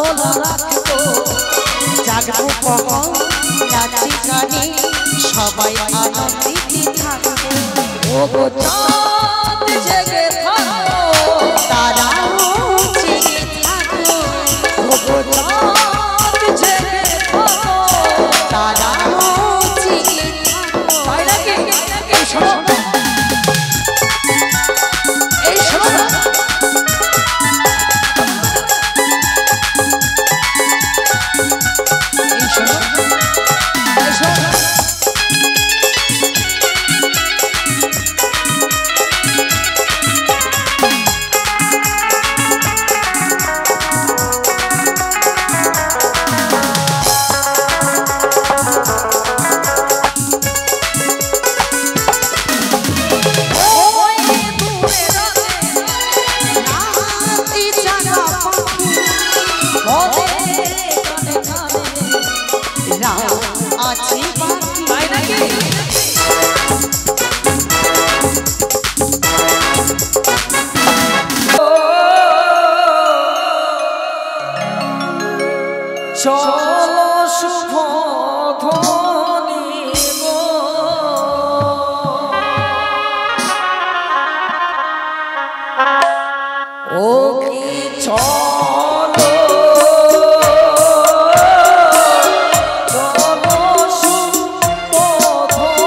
ভালো রাখবো জাগবো কখন নাচি গানে সবাই আনন্দিত থাকবো ও গো চাঁদ জেগে থাকো তারাও জেগে থাকো ও গো চাঁদ জেগে থাকো তারাও জেগে থাকো তাই নাকি এই শোনো এই শোনো চলো শুভ ধ্বনি গো ও কি চলো চলো শুভ ধ্বনি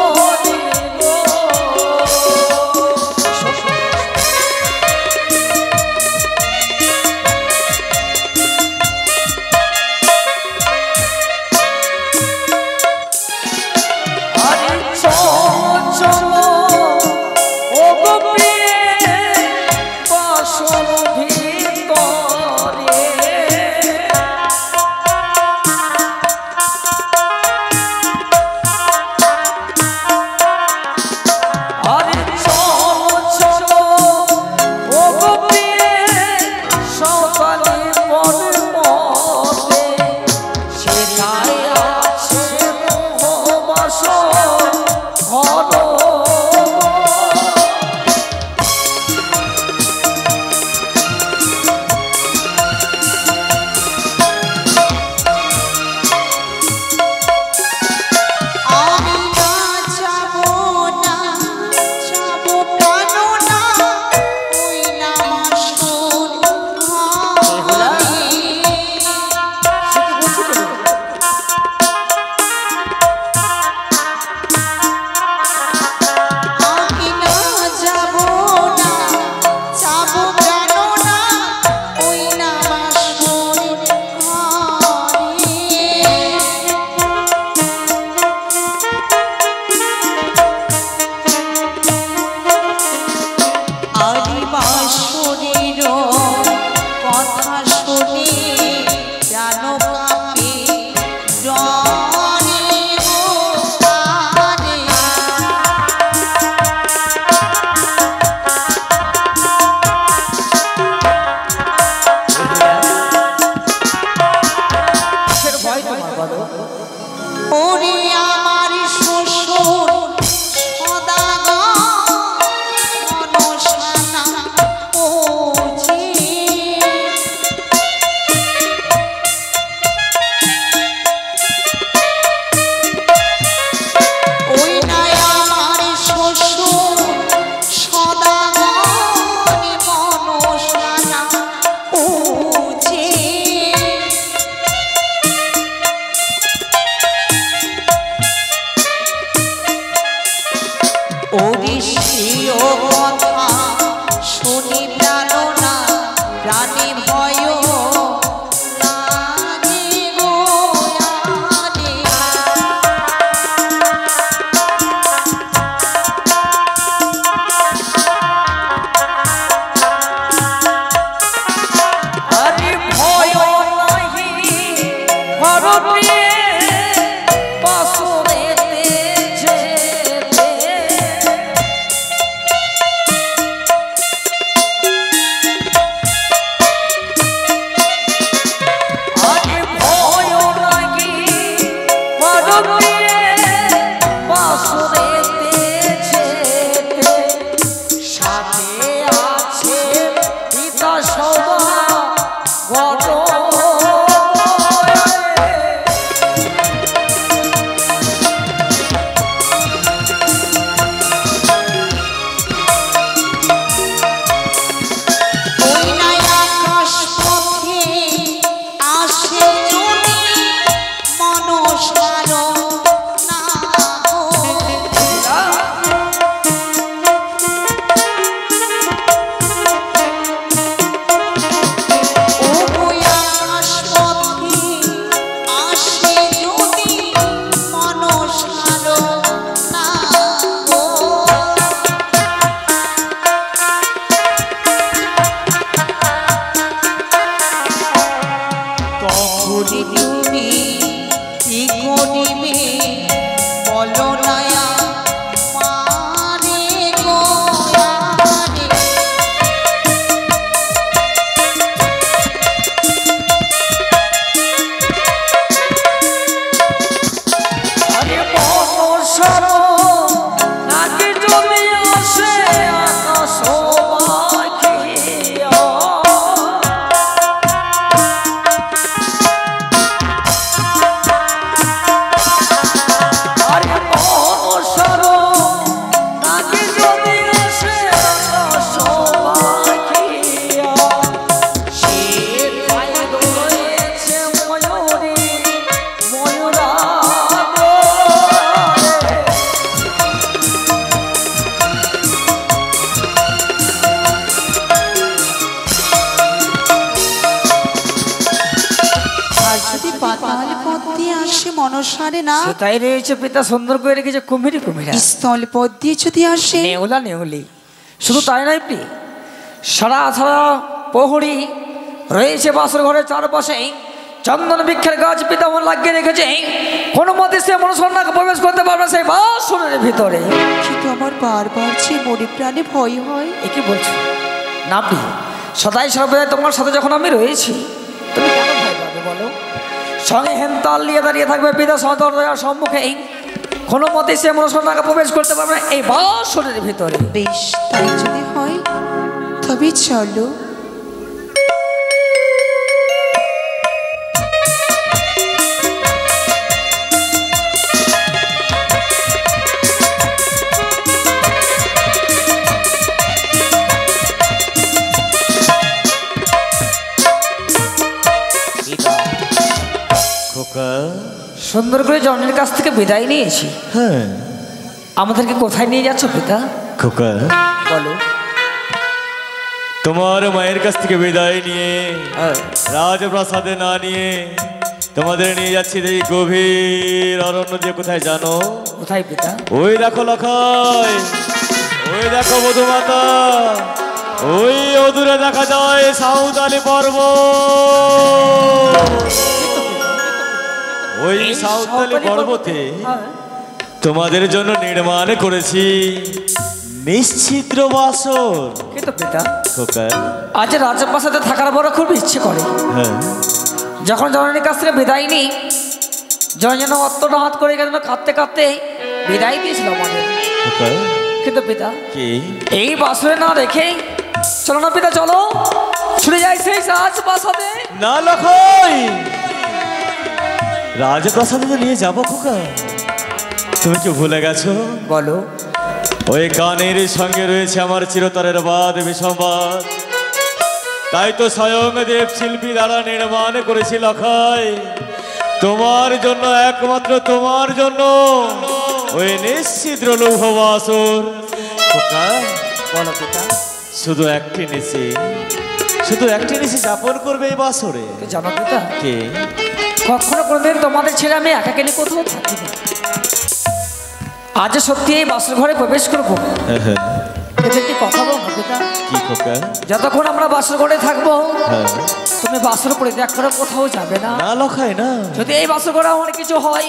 আসে মনসারে না সেটাই রয়েছে পিতা, সুন্দর করে রেখেছে কুমিরি কুমিরা, স্থল পথ দিয়ে যদি আসে নেওলা নেওলি। শুধু তাই নয় প্রিয়, সারা সারা প্রহরী রয়েছে বাসর ঘরের চারপাশে, চন্দন বৃক্ষের গাছ পিতা মন লাগিয়ে রেখেছে, কোনো মতে সে মনসন্নাকে প্রবেশ করতে পারবে সেই বাসনের ভিতরে। কিন্তু আমার বারবার যে মনে প্রাণে ভয় হয়। এ কি বলছো? না প্রিয়, সদাই সর্বদাই তোমার সাথে যখন আমি রয়েছি, তুমি কেন ভয় পাবে বলো? সঙ্গে হেনতাল নিয়ে দাঁড়িয়ে থাকবে পিতা দরজার সম্মুখে, কোনো মতে সে মনসন্নাকে প্রবেশ করতে পারবে না এই বাসনের ভিতরে। বেশ, তাই যদি হয় তবে চলো। সুন্দর করে জনের কাছ থেকে বিদায় নিয়েছি, হ্যাঁ, আমাদেরকে কোথায় নিয়ে যাচ্ছ পিতা? খোকা, বলো। তোমার মায়ের কাছ থেকে বিদায় নিয়ে রাজপ্রাসাদে না নিয়ে তোমাদের নিয়ে যাচ্ছি এই গভীর অরণ্য দিয়ে। কোথায় জানো? কোথায় পিতা? ওই দেখো লখাই, ওই দেখো মধুমাতা, ওই অদূরে দেখা যায় সাঁওতালি পর্বত। ওই সাঁওতালি পর্বতে তোমাদের জন্য নির্মাণ করেছি নিশ্চিদ্র বাসর। কিন্তু পিতা, খোকা, আজ রাজপ্রাসাদে থাকার বড় খুব ইচ্ছে করে। হ্যাঁ, যখন জননীর কাছ থেকে বিদায় নিই, যেন অত্তটা হাত করে গেল কাঁদতে কাঁদতে বিদায় দিয়েছিল আমাদের। খোকা, কিন্তু পিতা, কি এই বাসরে না রেখে চলো না পিতা, চলো ছুটে যাই সেই রাজপ্রাসাদে। না লখাই, রাজপ্রাসাদে তো নিয়ে যাবো খোকা। তুমি কি ভুলে গেছো? বলো। ওই গানের সঙ্গে রয়েছে আমার চিরতরের বাদ বিসম্বাদ। তাই তো স্বয়ং দেব শিল্পী দ্বারা নির্মাণ করেছি লখাই তোমার জন্য, একমাত্র তোমার জন্য ওই নিশ্চিদ্র লৌহ বাসর। খোকা, বলো পিতা। শুধু একটি নিশি, শুধু একটি নিশি যাপন করবে এই বাসরে। তো জানো পিতা, কে? কখনো কোনোদিন তোমাদের ছেড়ে আমি একাকিনী কোথাও থাকিনি। আজ সত্যি এই বাসর ঘরে প্রবেশ করবো। কিন্তু একটি কথা বলবো পিতা, কি খোকা? যতক্ষণ আমরা বাসর ঘরে থাকবো হ্যাঁ, তুমি বাসর পরিত্যাগ করে কোথাও যাবে না। না লখাই না। যদি এই বাসর ঘরে আমার কিছু হয়,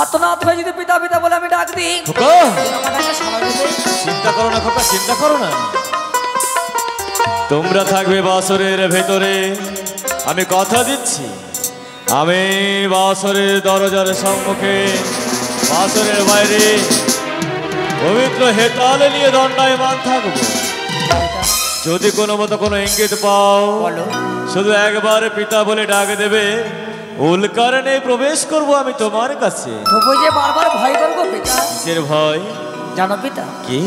আত্মনাথ হয়ে যদি পিতা পিতা বলে আমি ডাক দিই, খোকা, আমাকে সাড়া দেবে। চিন্তা করো না খোকা, চিন্তা করো না। তোমরা থাকবে বাসরের ভেতরে, আমি কথা দিচ্ছি। আমি বাসরের দরজার সম্মুখে, বাসরের বাইরে পবিত্র হেতাল নিয়ে দণ্ডায়মান থাকবো। যদি কোনো মতো কোনো ইঙ্গিত পাও, শুধু একবার পিতা বলে ডাক দেবে, উল্কারণে প্রবেশ করব আমি তোমার কাছে। তবু যে বারবার ভয় করবো পিতা। কিসের ভয় জানো পিতা? কি?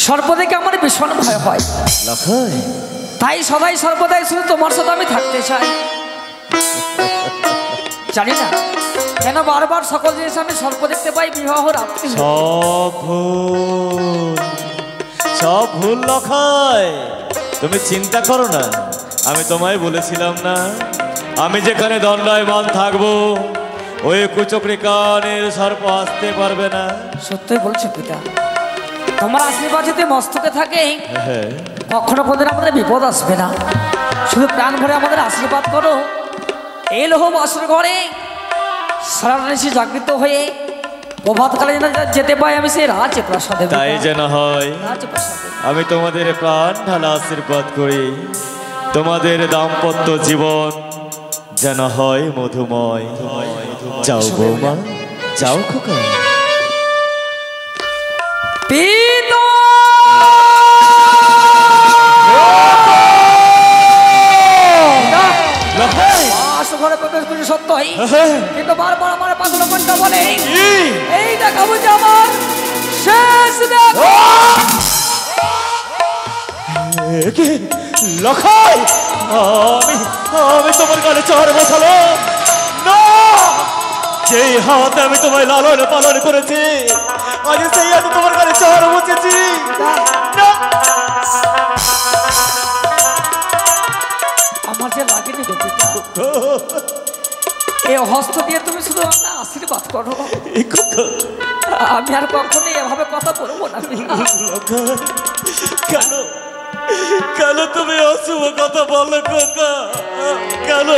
সর্প দেখে আমার ভীষণ ভয় হয়। লখাই, তাই সবাই সর্বদাই শুধু তোমার সাথে আমি থাকতে চাই। জানি না কেন বারবার সকল জিনিস আমি সর্প দেখতে পাই বিবাহ রাত্রি। সব ভুল লখাই, তুমি চিন্তা করো না। আমি তোমায় বলেছিলাম না, আমি যেখানে দণ্ডায়মান থাকবো ওই কুচক্রি কানের সর্প আসতে পারবে না। সত্যই বলছো পিতা, তোমার আশীর্বাদ যদি মস্তকে থাকে হ্যাঁ, কখনো কোনদিন আমাদের বিপদ আসবে না। শুধু প্রাণ ভরে আমাদের আশীর্বাদ করো। এই লোহ বাসর ঘরে সারা নিশি জাগৃত হয়ে প্রভাতকালে যেন যেতে পাই আমি সেই রাজপ্রাসাদে। তাই যেন হয়। আমি তোমাদের প্রাণ ঢালা আশীর্বাদ করি, তোমাদের দাম্পত্য জীবন যেন হয় মধুময়। যাও বৌমা, যাও খোকা। পিতা ঘরে প্রবেশ করি সত্যই, কিন্তু বারবার আমার পাগল মনটা বলে এই দেখাবো যে আমার শেষ দেখো। লখাই, আমি তোমার গালে চড় বসালাম না। যেই হাতে আমি তোমায় লালন পালন করেছি, আজ সেই হাতে তোমার গালে চড় বসেছি। আমার যে লাগেনি এই হস্ত দিয়ে তুমি শুধু আমার আশীর্বাদ করো। এই কথা আমি আর কখনোই এভাবে কথা বলবো না। কেন কেন তুমি অশুভ কথা বলো খোকা? কেন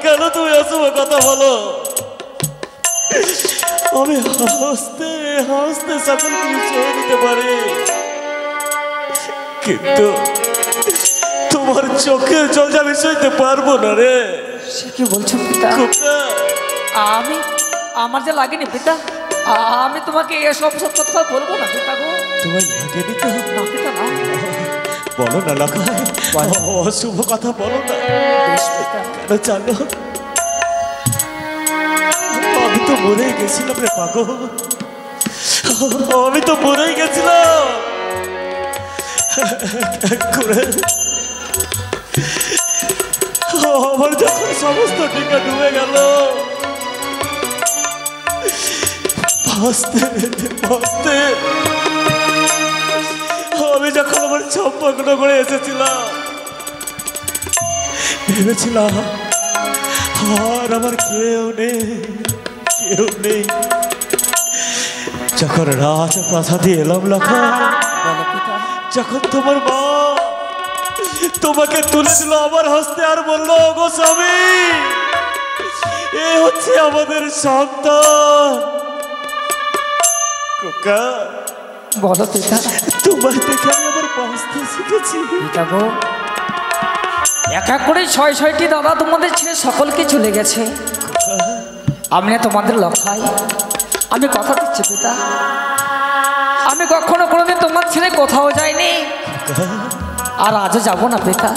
কেন তুমি অশুভ কথা বলো? আমি হাসতে হাসতে সকল কিছু সয়ে দিতে পারি, কিন্তু তোমার চোখের জল আমি সইতে পারবো না রে। সে কি বলছো পিতা? খোকা আমি আমার যে লাগেনি পিতা, আমি তোমাকে এসব সব কথা বলবো না পিতা গো। তোমার লাগেনি তো? না পিতা না। বলো না লাখাই, অশুভ কথা বলো না। বেশ পিতা। কেন জানো, আমি তো মরেই গেছিলাম রে পাগল, আমি তো মরেই গেছিলাম। করে আমার যখন সমস্ত টিকা ডুবে গেল, ভাসতে ভাসতে আমি যখন আমার সম্পর্ক করে এসেছিলাম, ভেবেছিলাম আর আমার কেউ নেই, কেউ নেই। যখন রাজপ্রাসাদে এলাম লেখা, বলো পিতা। যখন তোমার মা তোমাকে তুলে দিল আমার হস্তে আর বললো, গো স্বামী এ হচ্ছে আমাদের সন্তান। খোকা বলো পিতা। তোমার দেখে আমি আবার বাঁচতে শিখেছি। পিতা গো, এক এক করে ৬-৬টি দাদা তোমাদের ছেড়ে সকলকে চলে গেছে। আমি না তোমাদের লক্ষাই, আমি কথা দিচ্ছি পিতা, আমি কখনো কোনোদিন তোমার ছেড়ে কোথাও যাইনি, আর আজও যাবো না পিতা।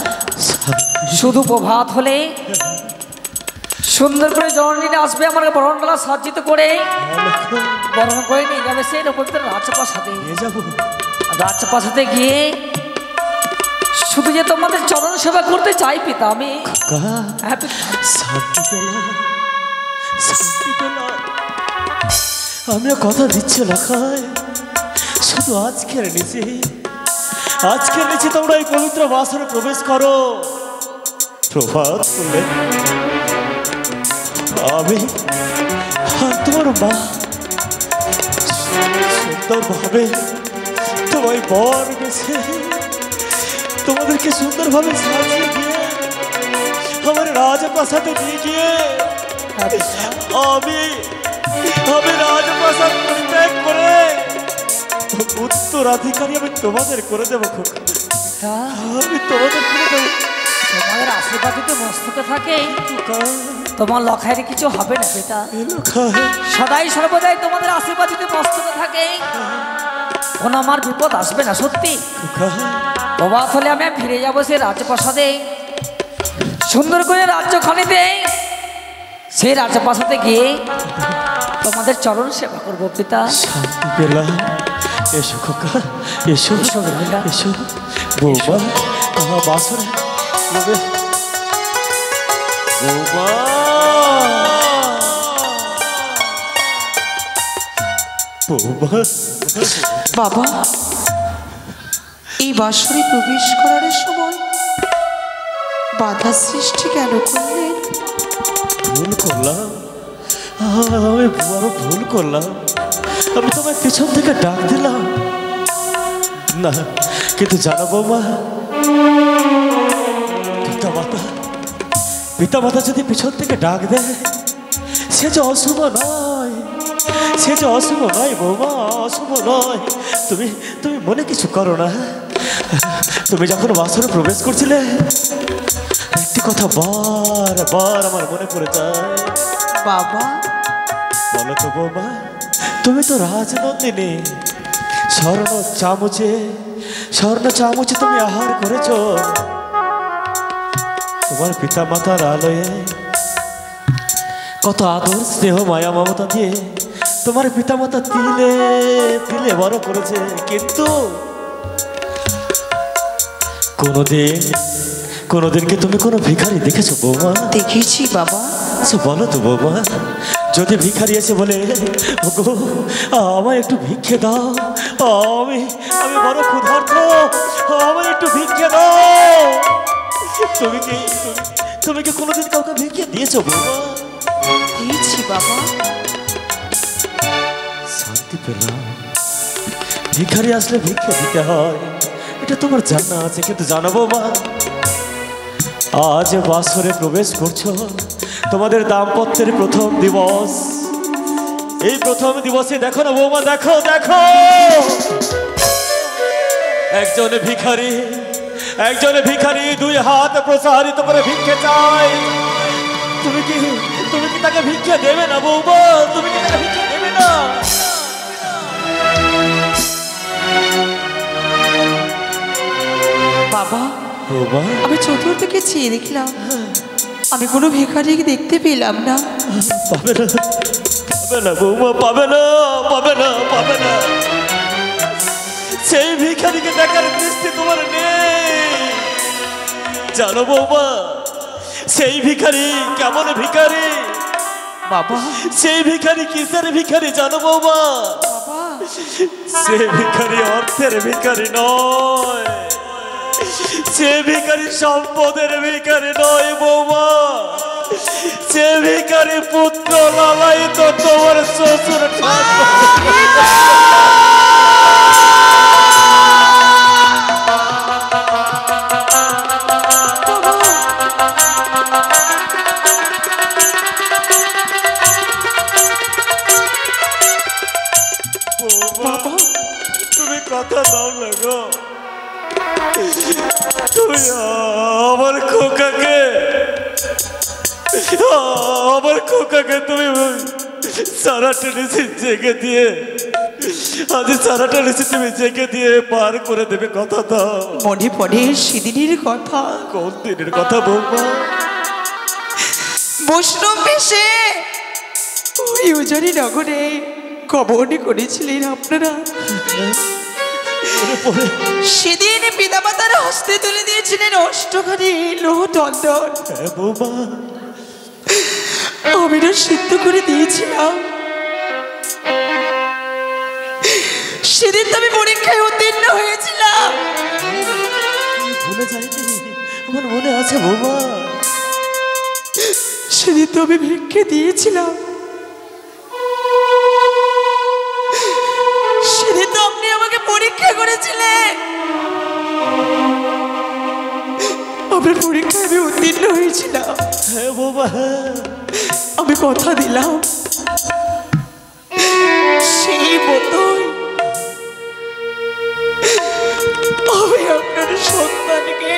শুধু প্রভাত হলে সুন্দর করে জননীরা আসবে, আমার বরণডালা সজ্জিত করে বরণ করে নিয়ে যাবে সেই পবিত্র রাজপ্রাসাদে। নিয়ে যাবো। রাজপ্রাসাদে গিয়ে শুধু যে তোমাদের চরণ সেবা করতে চাই পিতা আমি। হ্যাঁ পিতা। শান্তি পেলাম, শান্তি পেলাম। আমিও কথা দিচ্ছি লেখায়, শুধু আজকের নিচে, আজকের নিচে তোমরা এই পবিত্র বাসরে প্রবেশ করো। প্রভাত করলে আমি আর তোমার মা সুন্দরভাবে তোমায় বর বেছে তোমাদেরকে সুন্দরভাবে সাজিয়ে দিয়ে আমার রাজপ্রাসাদে নিয়ে গিয়ে আমি রাজপ্রাসাদ পরিত্যাগ করে উত্তরাধিকারী আমি তোমাদের করে দেবো। আমি তোমাদের করে দেবো। তোমাদের আশীর্বাদ যদি মস্তকে থাকে তোমার লখাইয়ের কিছু হবে না পিতা। সদাই সর্বদাই তোমাদের আশীর্বাদ যদি মস্তকে থাকে কোনো আমার বিপদ আসবে না। সত্যি প্রভাত হলে আমি ফিরে যাবো সেই রাজপ্রাসাদে, সুন্দর করে রাজ্যখানিতে, সেই রাজপ্রাসাদে গিয়ে তোমাদের চরণ সেবা করবো পিতা। শান্তি পেলাম। এসো খোকা, এসো এসো বৌমা, আমার বাসরে বৌমা। বৌমা বাবা, এই বাসরে প্রবেশ করার সময় বাধা সৃষ্টি কেন করলেন? ভুল করলাম, আমি বড় ভুল করলাম। আমি তোমায় পেছন থেকে ডাক দিলাম না, কিন্তু জানো বৌমা, পিতা মাতা যদি পিছন থেকে ডাক দেয় সে যে অশুভ নয়, সে যে অশুভ নয় বৌমা, অশুভ নয়। তুমি তুমি মনে কিছু করো না। তুমি যখন বাসরে প্রবেশ করছিলে একটি কথা বারবার আমার মনে পড়ে যায়। বাবা বলো তো বৌমা, তুমি তো রাজনন্দিনী, স্বর্ণ চামচে তুমি আহার করেছ। তোমার পিতা মাতার আলোয় কত আদর স্নেহ মায়া মমতা দিয়ে তোমার পিতা মাতা তিলে তিলে বড় করেছে, কিন্তু কোনোদিন কি তুমি কোনো ভিখারি দেখেছো বৌমা? দেখেছি বাবা। বলো তো বৌমা, যদি ভিখারি এসে বলে ওগো আমায় একটু ভিক্ষে দাও, আমি বড় ক্ষুধার্ত, আমার একটু ভিক্ষে দাও, তুমি কি কোনোদিন কাউকে ভিক্ষে দিয়েছো বৌমা? দিয়েছি বাবা। শান্তি পেলাম। ভিখারি আসলে ভিক্ষা দিতে হয়, এটা তোমার জানা আছে, কিন্তু জানো বৌমা, আজ বাসরে প্রবেশ করছো, তোমাদের দাম্পত্যের প্রথম দিবস। এই প্রথম দিবসে দেখো না বৌমা, দেখো দেখো, একজন ভিখারি দুই হাত প্রসারিত করে ভিক্ষে চায়। তুমি কি তাকে ভিক্ষা দেবে না বৌমা? তুমি কি তাকে ভিক্ষা দেবে না? বাবা, বৌমা, আমি চতুর্দিকে চেয়ে দেখলাম, আমি কোনো ভিখারিকে দেখতে পেলাম না। পাবে না বৌমা, পাবে না। সেই ভিখারিকে দেখার দৃষ্টি তোমার নেই। জানো বৌমা, সেই ভিখারি কেমন ভিখারি? বাবা, সেই ভিখারি কিসের ভিখারি জানো বৌমা? বাবা, সে ভিখারি অর্থের ভিখারি নয়, সে ভিখারি সম্পদের ভিখারি নয় বৌমা, সে ভিখারি পুত্র লালায়িত তোমার শ্বশুর তুমি কথা দাও না গো, তুমি আমার খোকাকে তুমি সারাটা নিচে জেগে দিয়ে, আজ সারাটা নিচে তুমি জেগে দিয়ে পার করে দেবে, কথা দাও। মনে পড়ে সেদিনের কথা। কোন দিনের কথা বৌমা? বৈষ্ণব বেশে ওই উজানি নগরে কবর করেছিলেন আপনারা। সেদিন পিতামাতার হস্তে তুলে দিয়েছিলেন অষ্টখানি লোহ দণ্ডন। বৌমা, আমি না সিদ্ধ করে দিয়েছিলাম। সেদিন তো আমি পরীক্ষায় উত্তীর্ণ হয়েছিলাম। ভুলে যাইনি, আমার মনে আছে বৌমা। সেদিন তো আমি ভিক্ষে দিয়েছিলাম। সেদিন তো আপনি আমাকে পরীক্ষা করেছিলেন। আপনার পরীক্ষায় আমি উত্তীর্ণ হয়েছিলাম। হ্যাঁ বৌমা, আমি কথা দিলাম সেই মতোই আমি আপনার সন্তানকে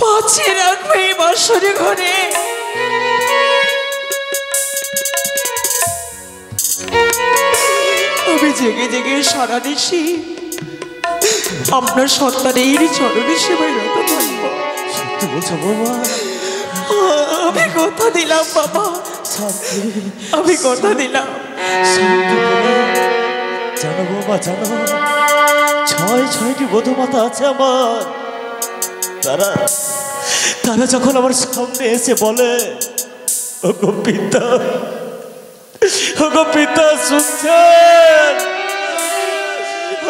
পাঁচে রাখবো এই বাসরে ঘরে। আমি জেগে জেগে সারা দেশে আপনার সন্তানের চরণে সেবায় রত থাকবো। সত্যি বলছো বৌমা? আমি কথা দিলাম বাবা, আমি কথা দিলাম। জানো বৌমা, জানো, 6টি বধূমাতা আছে আমার। তারা যখন আমার সামনে এসে বলে, ওগো পিতা শুনছেন,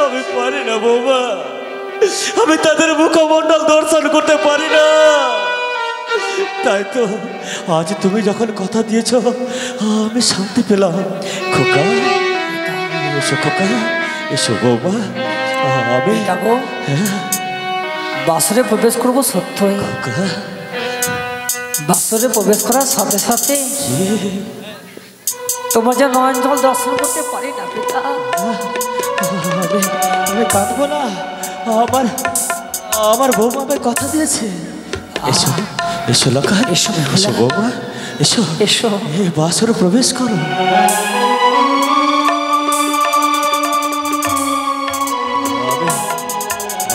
আমি পারি না বৌমা, আমি তাদের মুখমণ্ডল দর্শন করতে পারি না। তাই তো আজ তুমি যখন কথা দিয়েছ, আমি শান্তি পেলাম। খোকা এসো বৌমা, আমি বাসরে প্রবেশ করবো সত্যই। বাসরে প্রবেশ করার সাথে সাথে তোমার যে নয়ন জল দর্শন করতে পারি না পিতা। আমি কাঁদবো না, আমার বৌমা আমায় কথা দিয়েছে। এসো লকা, এসো বৌমা, এসো এই বাসরে প্রবেশ করো।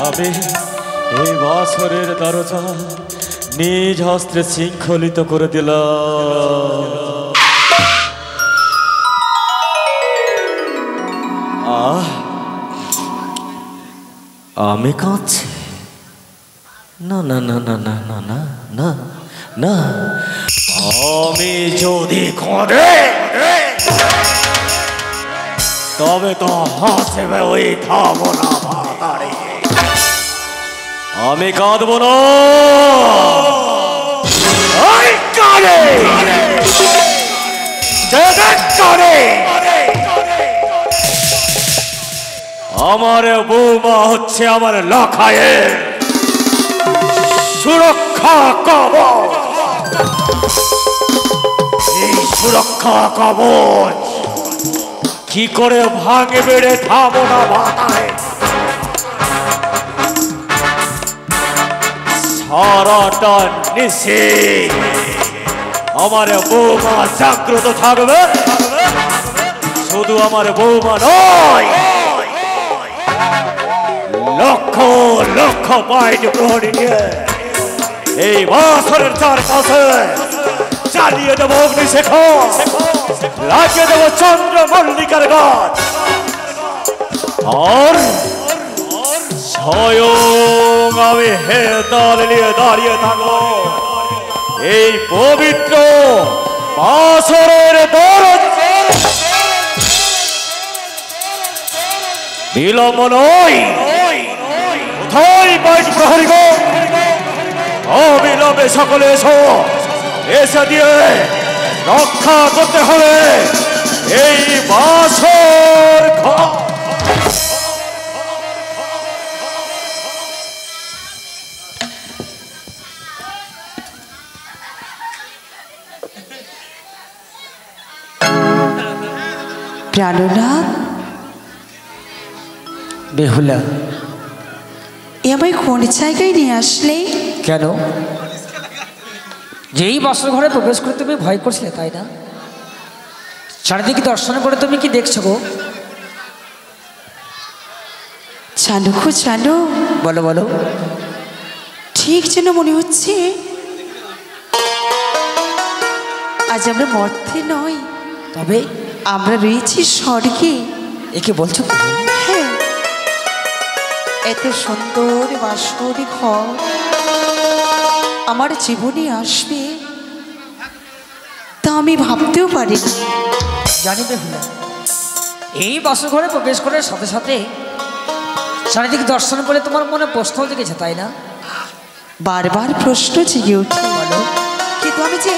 আমি এই বাসরের দরজা নিজ হস্তে শৃঙ্খলিত করে দিলাম। আমি কাঁদছি না, না না না না না না না না, আমি যদি কাঁদে তবে তো হাসবে ওই থামো না ভাতারে। আমি কাঁদবো না, ওই কানে কানে আমার বৌমা হচ্ছে আমার লখায়ের সুরক্ষা কবচ। এই সুরক্ষা কবচ কি করে ভাঙে বেড়ে থামো না মাথায়। সারাটা নিশে আমার বৌমা জাগ্রত থাকবে। শুধু আমার বৌমা নয়, লক্ষ লক্ষ বাইট প্রহরীকে এই বাসরের চারপাশে চালিয়ে দেবো অগ্নিশেখর, লাগিয়ে দেবো চন্দ্র মল্লিকার গাছ। আর স্বয়ং আমি হেতাল নিয়ে দাঁড়িয়ে থাকবো এই পবিত্র বাসরের দরজা। বিলম্ব নয়, কোথায় বাইশ প্রহরী গো? অবিলম্বে সকলে এসো, এসে দিয়ে রক্ষা করতে হবে এই বাসর ঘর। প্রাণনাথ, বেহুলা, এ আমায় কোন জায়গায় নিয়ে আসলে? কেন? যেই বাসর ঘরে প্রবেশ করে তুমি ভয় করছিলে, তাই না? চারিদিকে দর্শন করে তুমি কি দেখছো গো? জানো গো, জানো? বলো বলো। ঠিক যেন মনে হচ্ছে আজ আমরা মর্তে নয়, তবে আমরা রয়েছি স্বর্গে। একে বলছো? হ্যাঁ, এত সুন্দর বাসর ঘর আমার জীবনে আসবে তা আমি ভাবতেও পারি না। জানি বেহুলা, এই বাসর ঘরে প্রবেশ করার সাথে সাথে চারিদিকে দর্শন করে তোমার মনে প্রশ্ন জেগেছে, তাই না? বারবার প্রশ্ন জেগে ওঠে, বলো। কিন্তু আমি যে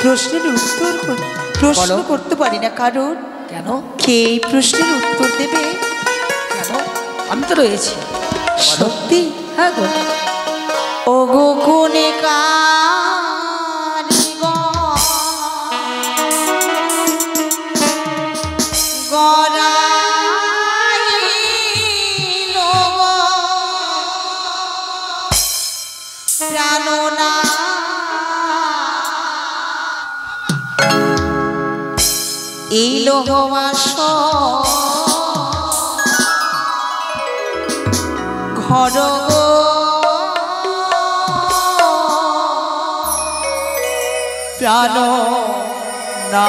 প্রশ্নের উত্তর প্রশ্ন করতে পারি না। কারণ কেন? কে এই প্রশ্নের উত্তর দেবে? কেন? আমি তো রয়েছি। সত্যি? হ্যাঁ গো। ও গো কোনে এই লোহমাস ঘর প্রাণ না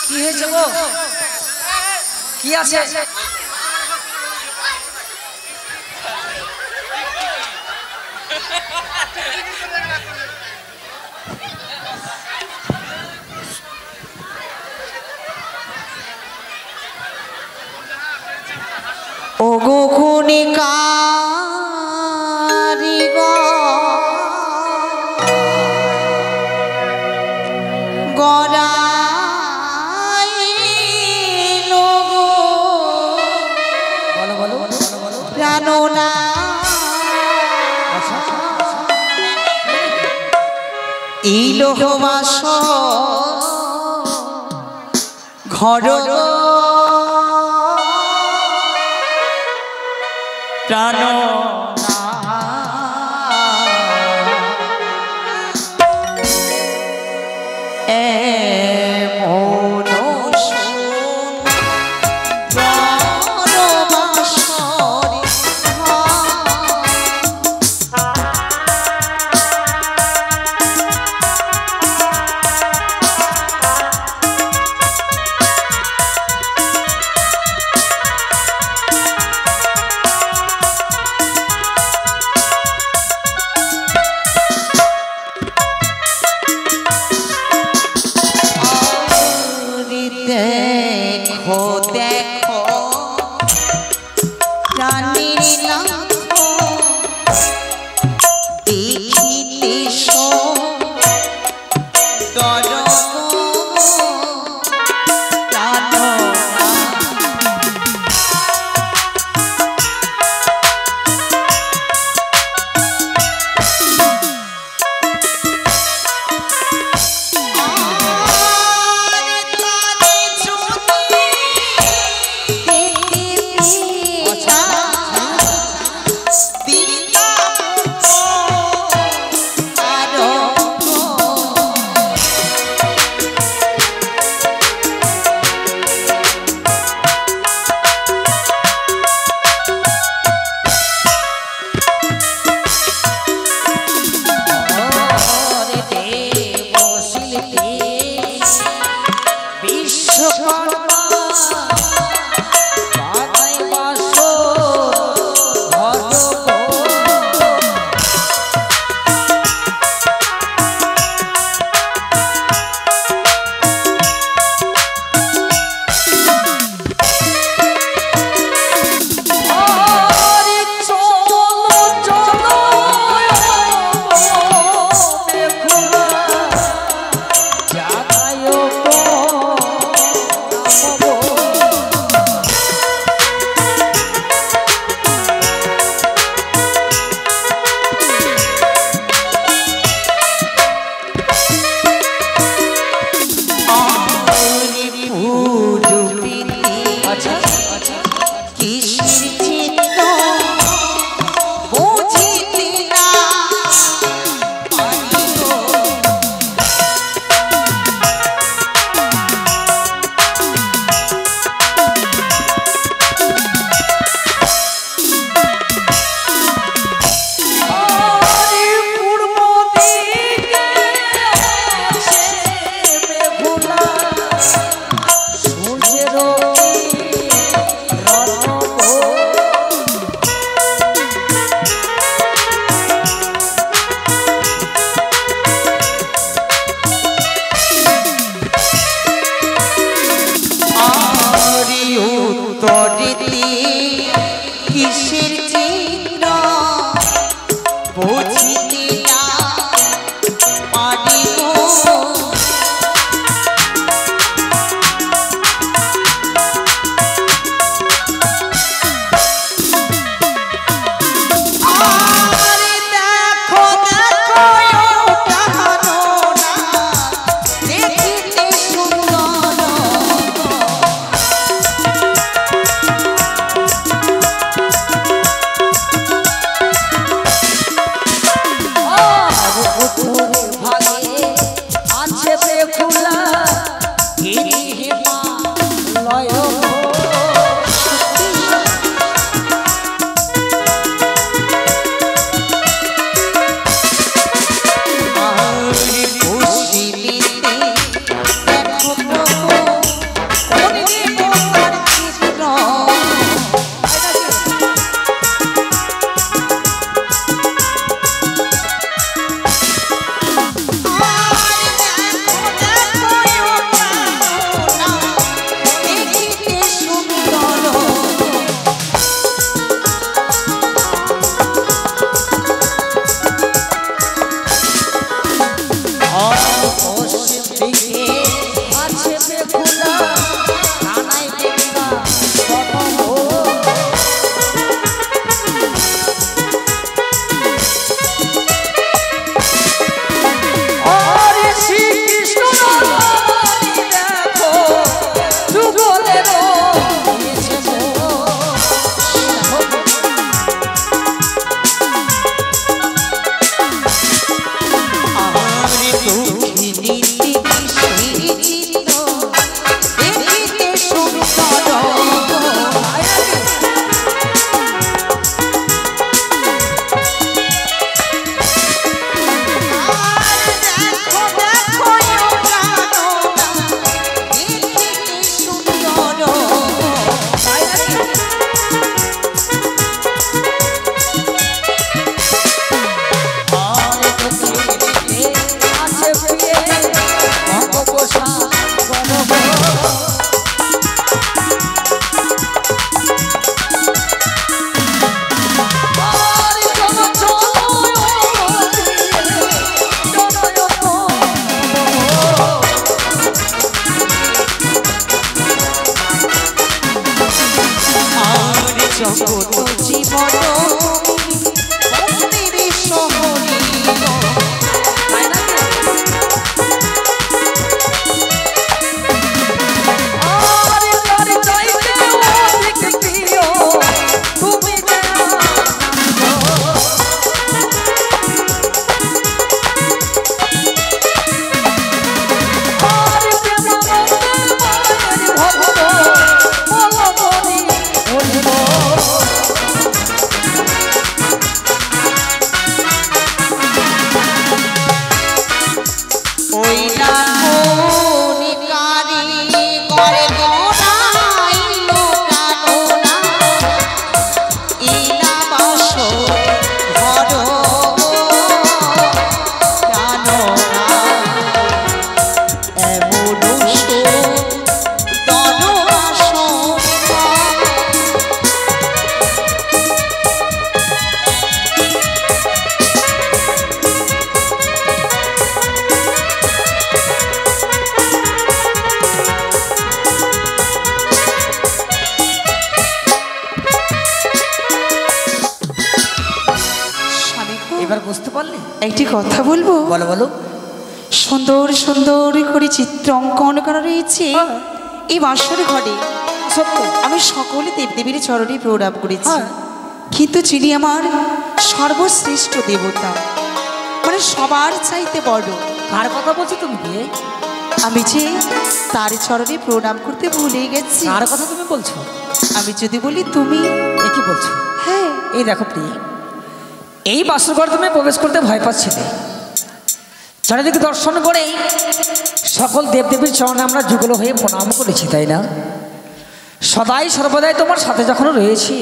কি হয়েছে গো? কি আছে? ও গো কোনে কারিগর গড়াইলো গো বলো বলো বলো বলো। প্রাণনা এই লোহবাস ঘর প্রাণ পশ্চিম দিকে আছে বেগুনা কানাই বেগুনা আরে শ্রীকৃষ্ণ দেখো যুগলের একটি কথা বলবো? বলো বলো। সুন্দর সুন্দর করে চিত্র অঙ্কন করা রয়েছে এই বাসর ঘরে। সত্য আমি সকলে দেবদেবীর চরণে প্রণাম করেছি, হ্যাঁ। কিন্তু যিনি আমার সর্বশ্রেষ্ঠ দেবতা, মানে সবার চাইতে বড়, কার কথা বলছো তুমি? আমি যে তার চরণে প্রণাম করতে ভুলে গেছি। কার কথা তুমি বলছো? আমি যদি বলি তুমি। এ কি বলছো? হ্যাঁ। এই দেখো প্রিয়, এই বাসর ঘর তুমি প্রবেশ করতে ভয় পাচ্ছিলে। চারিদিকে দর্শন করেই সকল দেবদেবীর চরণে আমরা যুগল হয়ে প্রণাম করেছি, তাই না? সদাই সর্বদাই তোমার সাথে যখন রয়েছি,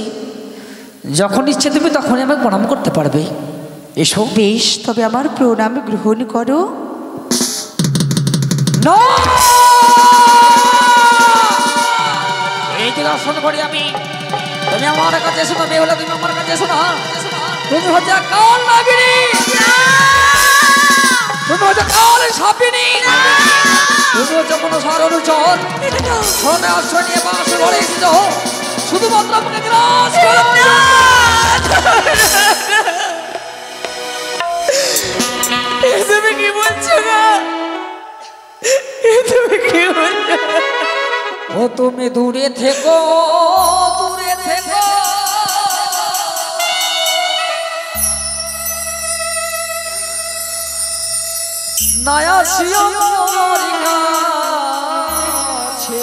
যখন ইচ্ছে তুমি তখনই আমাকে প্রণাম করতে পারবে। এসো। বেশ, তবে আমার প্রণাম গ্রহণ করো। এই যে দর্শন করি আমি, তুমি আমার কাছে এসো না। বেহুলা, তুমি আমার কাছে এসো না। তুমি হচ্ছে কাল নাগিনী, তুমি হচ্ছে কাল সাপিনী, তুমি হচ্ছে কোনো সারণ চল ধনে আশ্রয় নিয়ে বাসে ঘরে এসেছ শুধুমাত্র আমাকে গ্রাস করো। তুমি কি বলছো না? তুমি কি বলছো? ও তুমি দূরে থেকো, দূরে থেকো, নয়া শিও আছে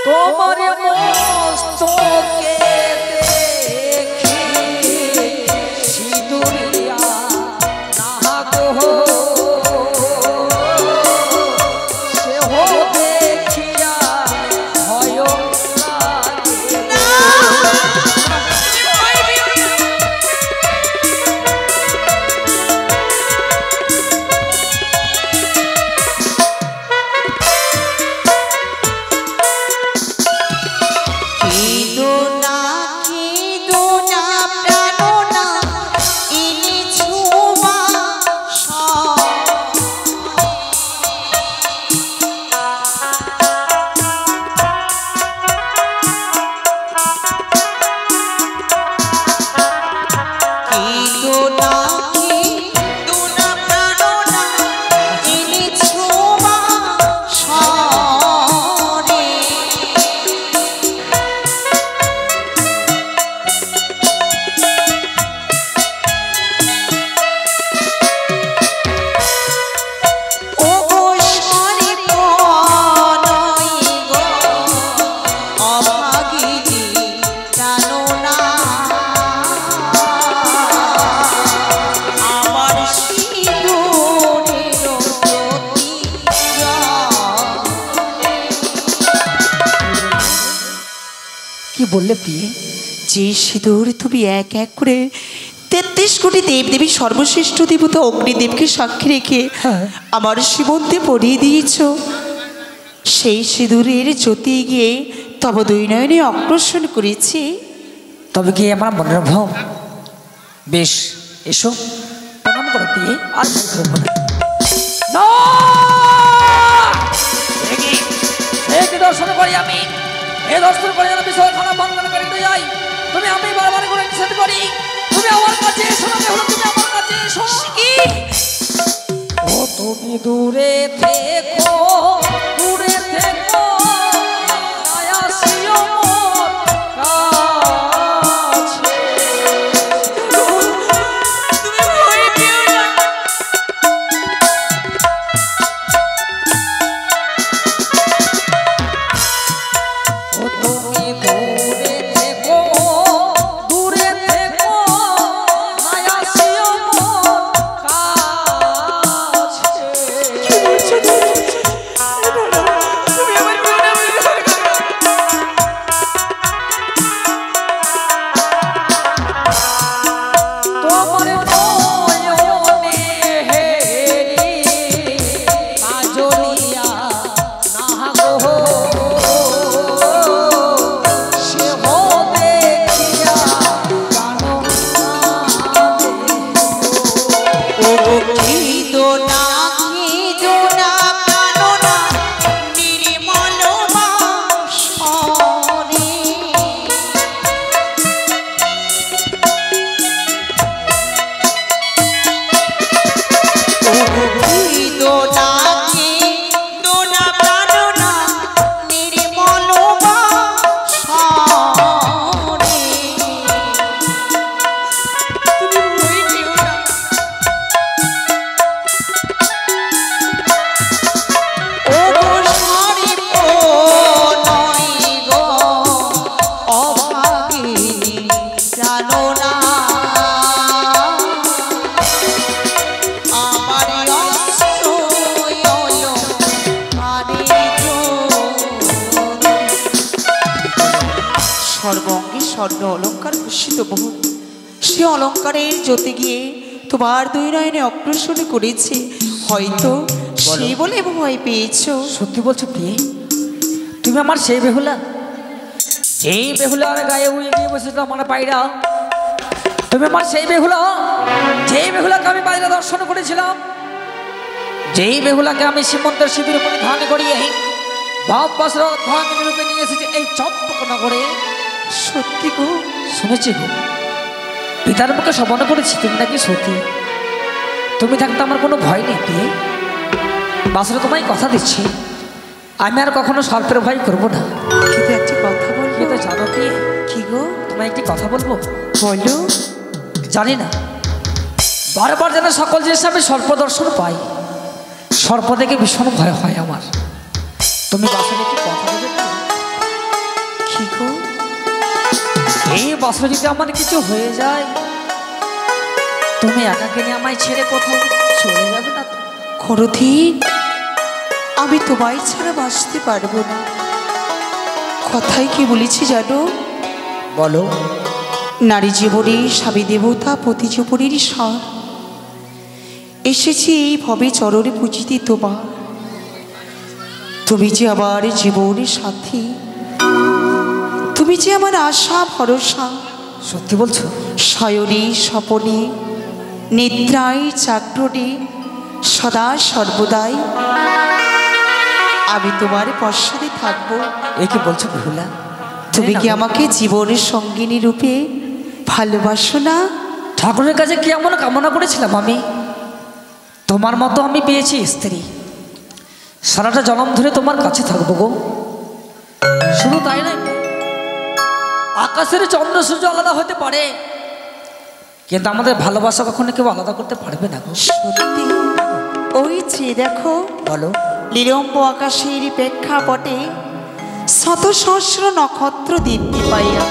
তোমার মস্তকে দেখি সিঁদুরিয়া না গো সে হো দেখিয়া ভয় লাগে না। কি বললে প্রিয়ে? যে সিঁদুর তুমি এক এক করে 33 কোটি দেবদেবী সর্বশ্রেষ্ঠ দেবতা অগ্নিদেবকে সাক্ষী রেখে আমার সীমন্তে পরিয়ে দিয়েছ, সেই সিঁদুরের জ্যোতি গিয়ে তব দুই নয়নে অগ্রসর করেছি। তবে কি আমার মনের ভ্রম? বেশ, এসো প্রণাম করো প্রিয়ে। আর করবো না। না! একে দর্শন করি আমি, এ দর্শন করে যেন বিষয় খারাপ বন্ধন করে যাই। তুমি আমি বারবার করে নিষেধ করি, তুমি আমার কাছে এসো না, হলো তুমি আমার কাছে এসো। ও তুমি দূরে থেকো, দূরে থেকো, আসিও মোর কাছে। ও তুমি দূরে থেকো, দূরে থেকো, আসিও মোর কাছে। তোমার নয়নে হেরি কাজলিয়া না গো, সে হবে দেখিয়া জানো খিদো না খিদো না কানো না নির্মল বাসরে। খিদো না খিদো না কানো না নির্মল বাসরে। তুমি ভুলে যেও না। ও গো সারি নয় গো অভাগিনী জানো না, আমার সর্বঙ্গে স্বর্ণ অলঙ্কার ভূষিত বহু, সে অলঙ্কারের জ্যোতি গিয়ে তোমার দুই নয়নে অগ্রসর করেছে, হয়তো সে বলে ভয় পেয়েছ। সত্যি বলছো প্রিয়ে? তুমি আমার সেই বেহুলা, যেই বেহুলার গায়ে উড়ে গিয়ে বসেছিল আমার পায়রা? তুমি আমার সেই বেহুলা, যেই বেহুলাকে আমি বাইরে দর্শন করেছিলাম, যেই বেহুলাকে আমি সীমন্তের সিঁদুর উপরে ধান করিয়ে ভাব বছর ভাঙিনী রূপে নিয়ে এসেছি এই চম্পকনগরে? সত্যি গো? শুনেছি গো, পিতার মুখে শ্রবণ করেছি তুমি নাকি সত্যি। তুমি থাকতে আমার কোনো ভয় নেই প্রিয়ে। বাসরে তোমায় কথা দিচ্ছি, আমি আর কখনো সর্পের ভয় করবো না। কিন্তু একটা কথা বলবো? কি তো জানো প্রিয়ে? কি গো? তোমায় একটি কথা বলবো। বলো। জানি না, বারবার যেন সকল জিনিস আমি সর্প দর্শন পাই, সর্প দেখে ভীষণ ভয় হয় আমার। তুমি বাসরে একটি কথা বলে কি গো? এই বছর যদি আমার কিছু হয়ে যায়, তুমি একাকে নিয়ে আমায় ছেড়ে কোথাও চলে যাবে না তো? কোনোদিন আমি তোমায় ছাড়া বাঁচতে পারবো না। কথাই কি বলেছি জানো? বলো। নারী জীবনে স্বামী দেবতা পতি জীবনের সার, এসেছি এই ভবে চরণে পুজিতে তোমার। তুমি যে আমার জীবনের সাথী, তুমি যে আমার আশা ভরসা। সত্যি বলছো? শয়নে স্বপনে নিদ্রায় জাগরণে সদা সর্বদাই আমি তোমার পশ্চাতে থাকবো। এ কি বলছো বেহুলা? তুমি কি আমাকে জীবনের সঙ্গিনী রূপে ভালোবাসো না? ঠাকুরের কাছে কি এমন কামনা করেছিলাম আমি? তোমার মতো আমি পেয়েছি স্ত্রী, সারাটা জনম ধরে তোমার কাছে থাকবো গো। শুধু তাই নয়, আকাশের চন্দ্র সূর্য আলাদা হতে পারে, কিন্তু আমাদের ভালোবাসা কখনো কেউ আলাদা করতে পারবে না গো। সত্যি? ওই যে দেখো, বলো। নিরম্ব আকাশের প্রেক্ষাপটে শত সহস্র নক্ষত্র দীপ্তি পাইয়া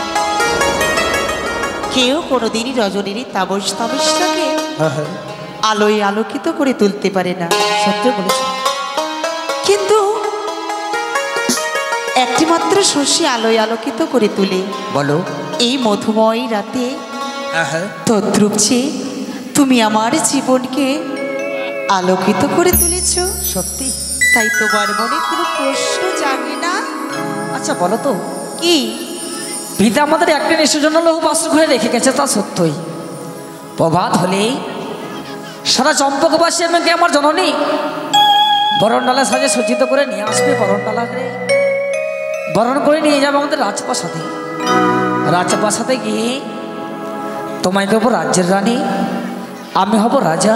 কেউ কোনোদিনই রজনীর তাবস তাবসটাকে আলোয় আলোকিত করে তুলতে পারে না। সত্যি বলেছ। কিন্তু একটি মাত্র শশী আলোয় আলোকিত করে তুলে। বলো। এই মধুময় রাতে তদ্রূপ যে তুমি আমার জীবনকে আলোকিত করে তুলেছ। সত্যি? তাই তোমার মনে কোনো প্রশ্ন জাগে না? আচ্ছা বলো তো, কি? পিতা আমাদের একটা নিশ্চয় জন্য লৌহ বাস্ত্র ঘরে রেখে গেছে, তা সত্যই। প্রভাত হলেই সারা চম্পকবাসী আমাকে আমার জননী বরণডালা সাজে সজ্জিত করে নিয়ে আসবে। বরণডালা করে বরণ করে নিয়ে যাবে আমাদের রাজপ্রাসাদে। রাজপ্রাসাদে গিয়ে তোমায় দেবো রাজ্যের রানী, আমি হব রাজা।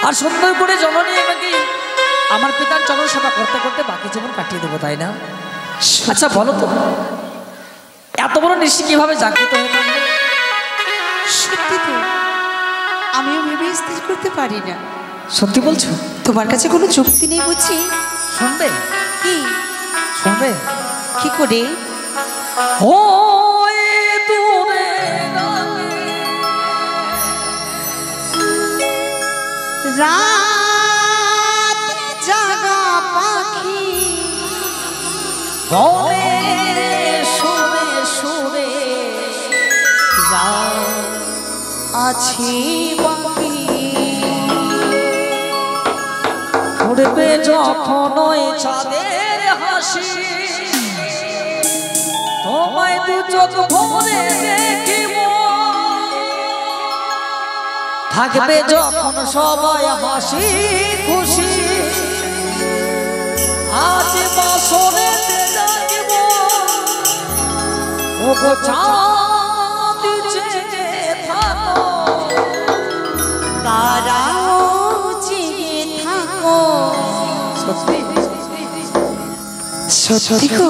আর সুন্দর করে জননী আমাকে আমার পিতার চরণ সেবা করতে করতে বাকি জীবন কাটিয়ে দেবো, তাই না? আচ্ছা বলো তো, এত বড় নিশ্চয় কিভাবে জাগ্রত হয়ে থাকবে? সত্যি তো আমিও ভেবে স্থির করতে পারি না। সত্যি বলছো? তোমার কাছে কোনো যুক্তি নেই বুঝি? শুনবে? কি শুনবে? কি করে? ও দূরে রাত জাগা পাখি বলে সুরে সুরে আছে বাকি, উড়বে যখন ওই চাঁদের হাসি, তোমায় দু চোখ ভরে দেখিব, থাকবে যখন সবাই হাসি খুশি, আজ বাসরে জাগিব, ও গো চাঁদ জেগে থাকো, তারাও জেগে থাকো। সত্যি সত্যি গো?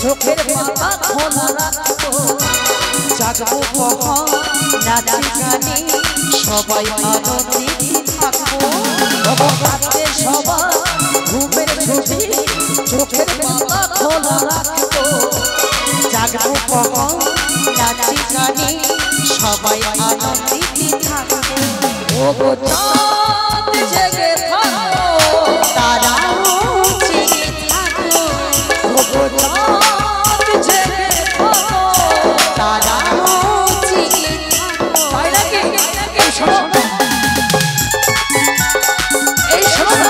চোখের পাতা খোলা রাখবো, জাগবো কখন নাচে গানে সবাই আনন্দে থাকবো। রাতে সবাই ঘুমের ছুটি, চোখের পাতা খোলা রাখবো, জাগবো কখন নাচে গানে সবাই আনন্দে থাকবো। ও গো চাঁদ জেগে থাকো, তারাও জেগে থাকো, ও গো চাঁদ জেগে থাকো, তারাও জেগে থাকো। তাই নাকি? এই শোনো, এই শোনো,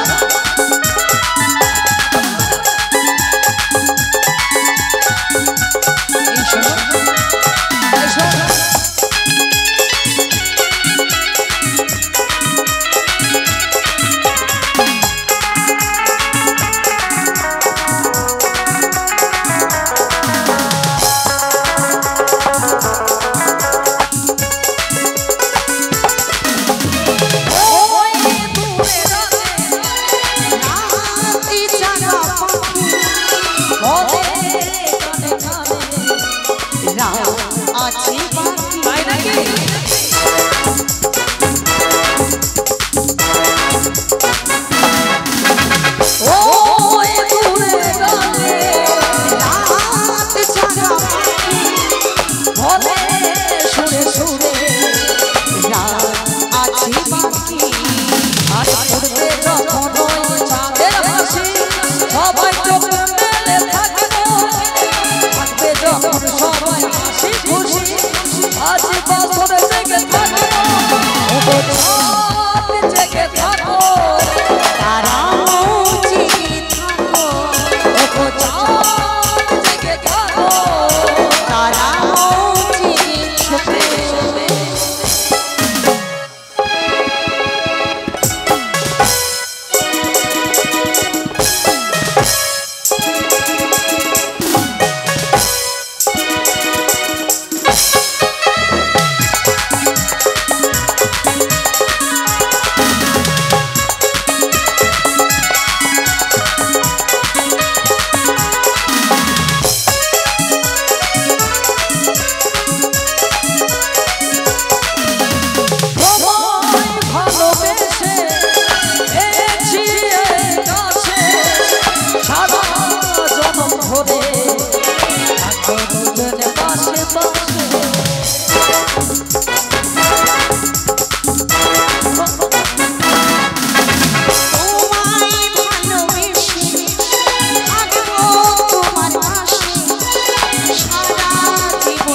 এই শোনো, এই শোনো।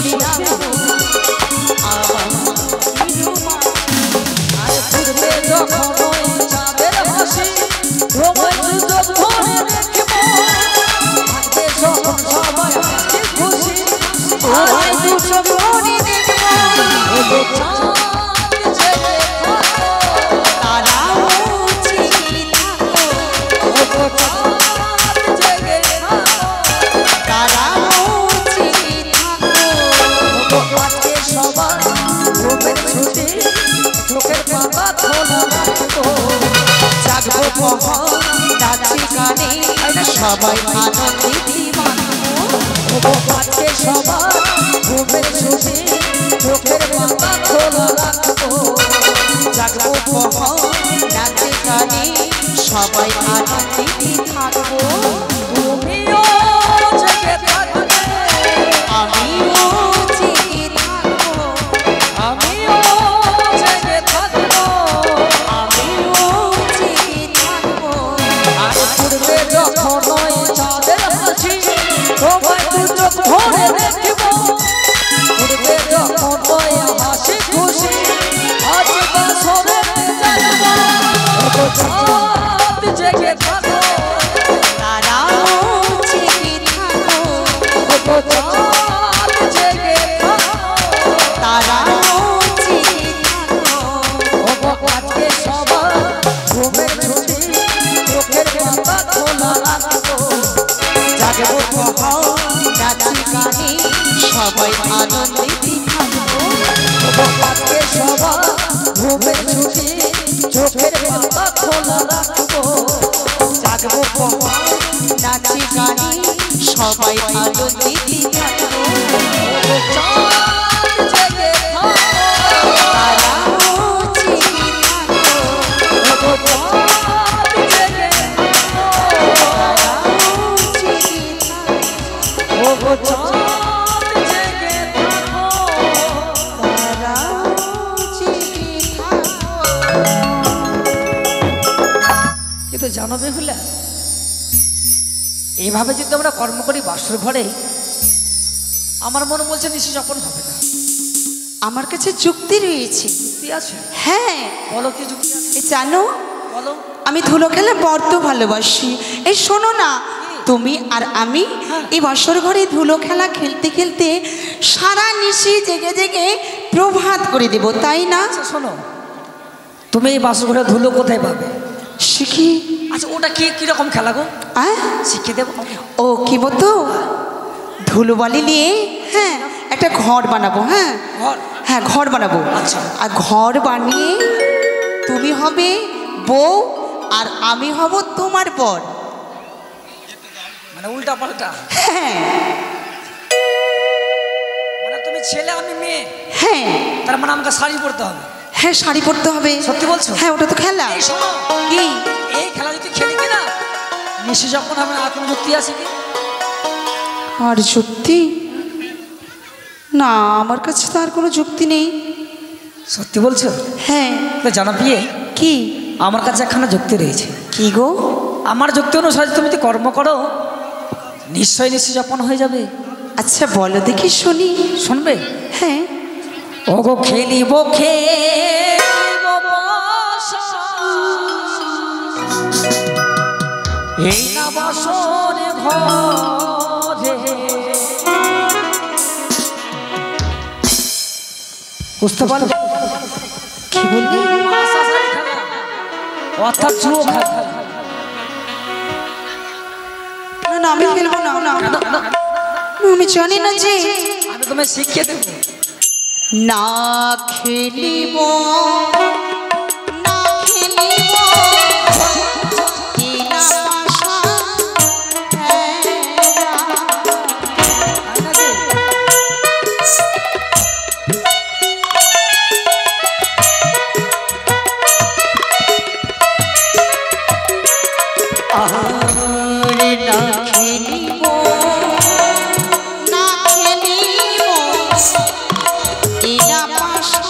ধরে রাখবো আমার আর ঘুরবে যখন ওই চাঁদের হাসি তোমায় দুজন ধরে রেখেবো থাকবে যখন সবাই হাসি খুশি তোমায় দুচোখ ভরে দেখবো চাঁদ জেগে থাকো তারাও জেগে থাকো চাঁদ জেগে থাকো তারাও জেগে থাকো আজকে সবার ঘুমের ছুটি চোখের পাতা খোলা রাখবো জাগবো কখন নাচে গানে সবাই আনন্দে দিবানো আজকে সবার ঘুমের ছুটি চোখের পাতা খোলা রাখবো জাগবো কখন নাচে গানে সবাই আনন্দে থাকবো তুমিও জেগে থাকবে আমিও জেগে থাকবো আমিও জেগে থাকবো আমিও জেগে থাকবো আর ঘুরবে যখন ওই চাঁদের হাসি তোমায় দুচোখ ভরে দেখবো ঘুরবে যখন ওই হাসি খুশি আজ বাসরে যাবো চাঁদ জেগে থাকো তারাও জেগে থাকো চাঁদ জেগে থাকো তারাও জেগে থাকো আজকে সবার ঘুমের ছুটি চোখের পাতা খোলা রাখবো জাগবো কখন নাচে গানে সবাই আনন্দে থাকবো আজকে সবার ঘুমের ছুটি চোখের পাতা খোলা রাখবো জাগবো কখন নাচে গানে সবাই আনন্দে থাকবো চাঁদ জেগে থাকো তারাও জেগে থাকো চাঁদ জেগে তারাও জেগে থাকো চাঁদ জেগে থাকো তারাও জেগে থাকো কিন্তু জানাবে হলে এইভাবে যদি আমরা কর্ম করি বাসর ঘরে আমার মনে বলছে নিশ্চয় যখন হবে না আমার কাছে যুক্তি রয়েছে যুক্তি আছে হ্যাঁ বলো কি যুক্তি আছে এই জানো বলো আমি ধুলো খেলা বড্ড ভালোবাসি এই শোনো না তুমি আর আমি এই বাসর ঘরে ধুলো খেলা খেলতে খেলতে সারা নিশি জেগে জেগে প্রভাত করে দেব তাই না আচ্ছা শোনো তুমি এই বাসর ঘরে ধুলো কোথায় পাবে শিখি আচ্ছা ওটা কি কিরকম খেলা গো শিখিয়ে দেবো ও কি বলতো ধুলোবালি নিয়ে হ্যাঁ একটা ঘর বানাবো হ্যাঁ ঘর হ্যাঁ ঘর বানাবো আচ্ছা। আর ঘর বানিয়ে তুমি হবে বউ আর আমি হব তোমার বর মানে উল্টা পাল্টা হ্যাঁ মানে তুমি ছেলে আমি মেয়ে হ্যাঁ তার মানে আমাকে শাড়ি পরতে হবে হ্যাঁ শাড়ি পরতে হবে সত্যি বলছো হ্যাঁ ওটা তো খেলা এই শোনো কি এই খেলা যদি খেলি কিনা নিশ্চয় যখন হবে আর কোনো যুক্তি আছে কি আর যুক্তি না আমার কাছে তো আর কোনো যুক্তি নেই সত্যি বলছো হ্যাঁ তো জানো বিয়ে কি আমার কাছে একখানা যুক্তি রয়েছে কি গো আমার যুক্তি অনুসারে তুমি যদি কর্ম করো নিশ্চয় নিশ্চয় যাপন হয়ে যাবে আচ্ছা বলো দেখি শুনি শুনবে হ্যাঁ ওগো খেলিব খেলিব বাসা, এই না বাসরে ঘরে বুঝতে পারো কি বললি অর্থাৎ জুয়ো খেলা না না আমি খেলবো না না না, আমি জানি না যে আমি তোমায় শিখিয়ে দেবো না খেলিব না খেলিব এই না পাশা হেরা। আরে না খেলিব না খেলিব এরা পাশা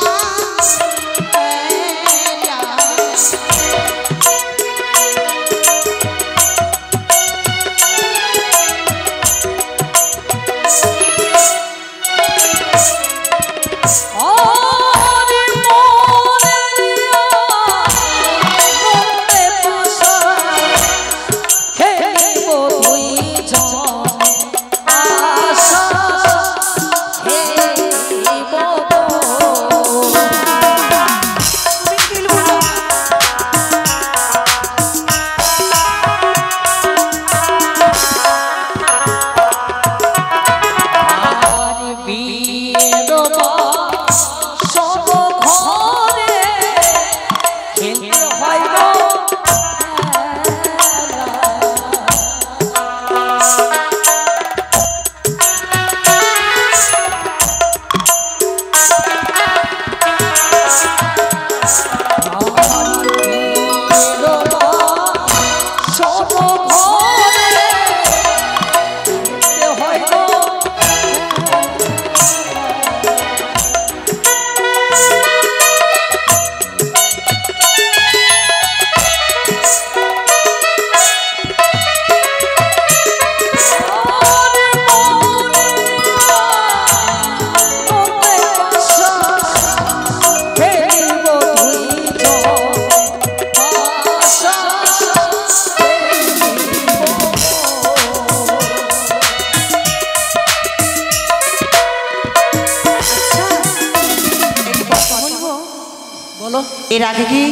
বলো। এর আগে কি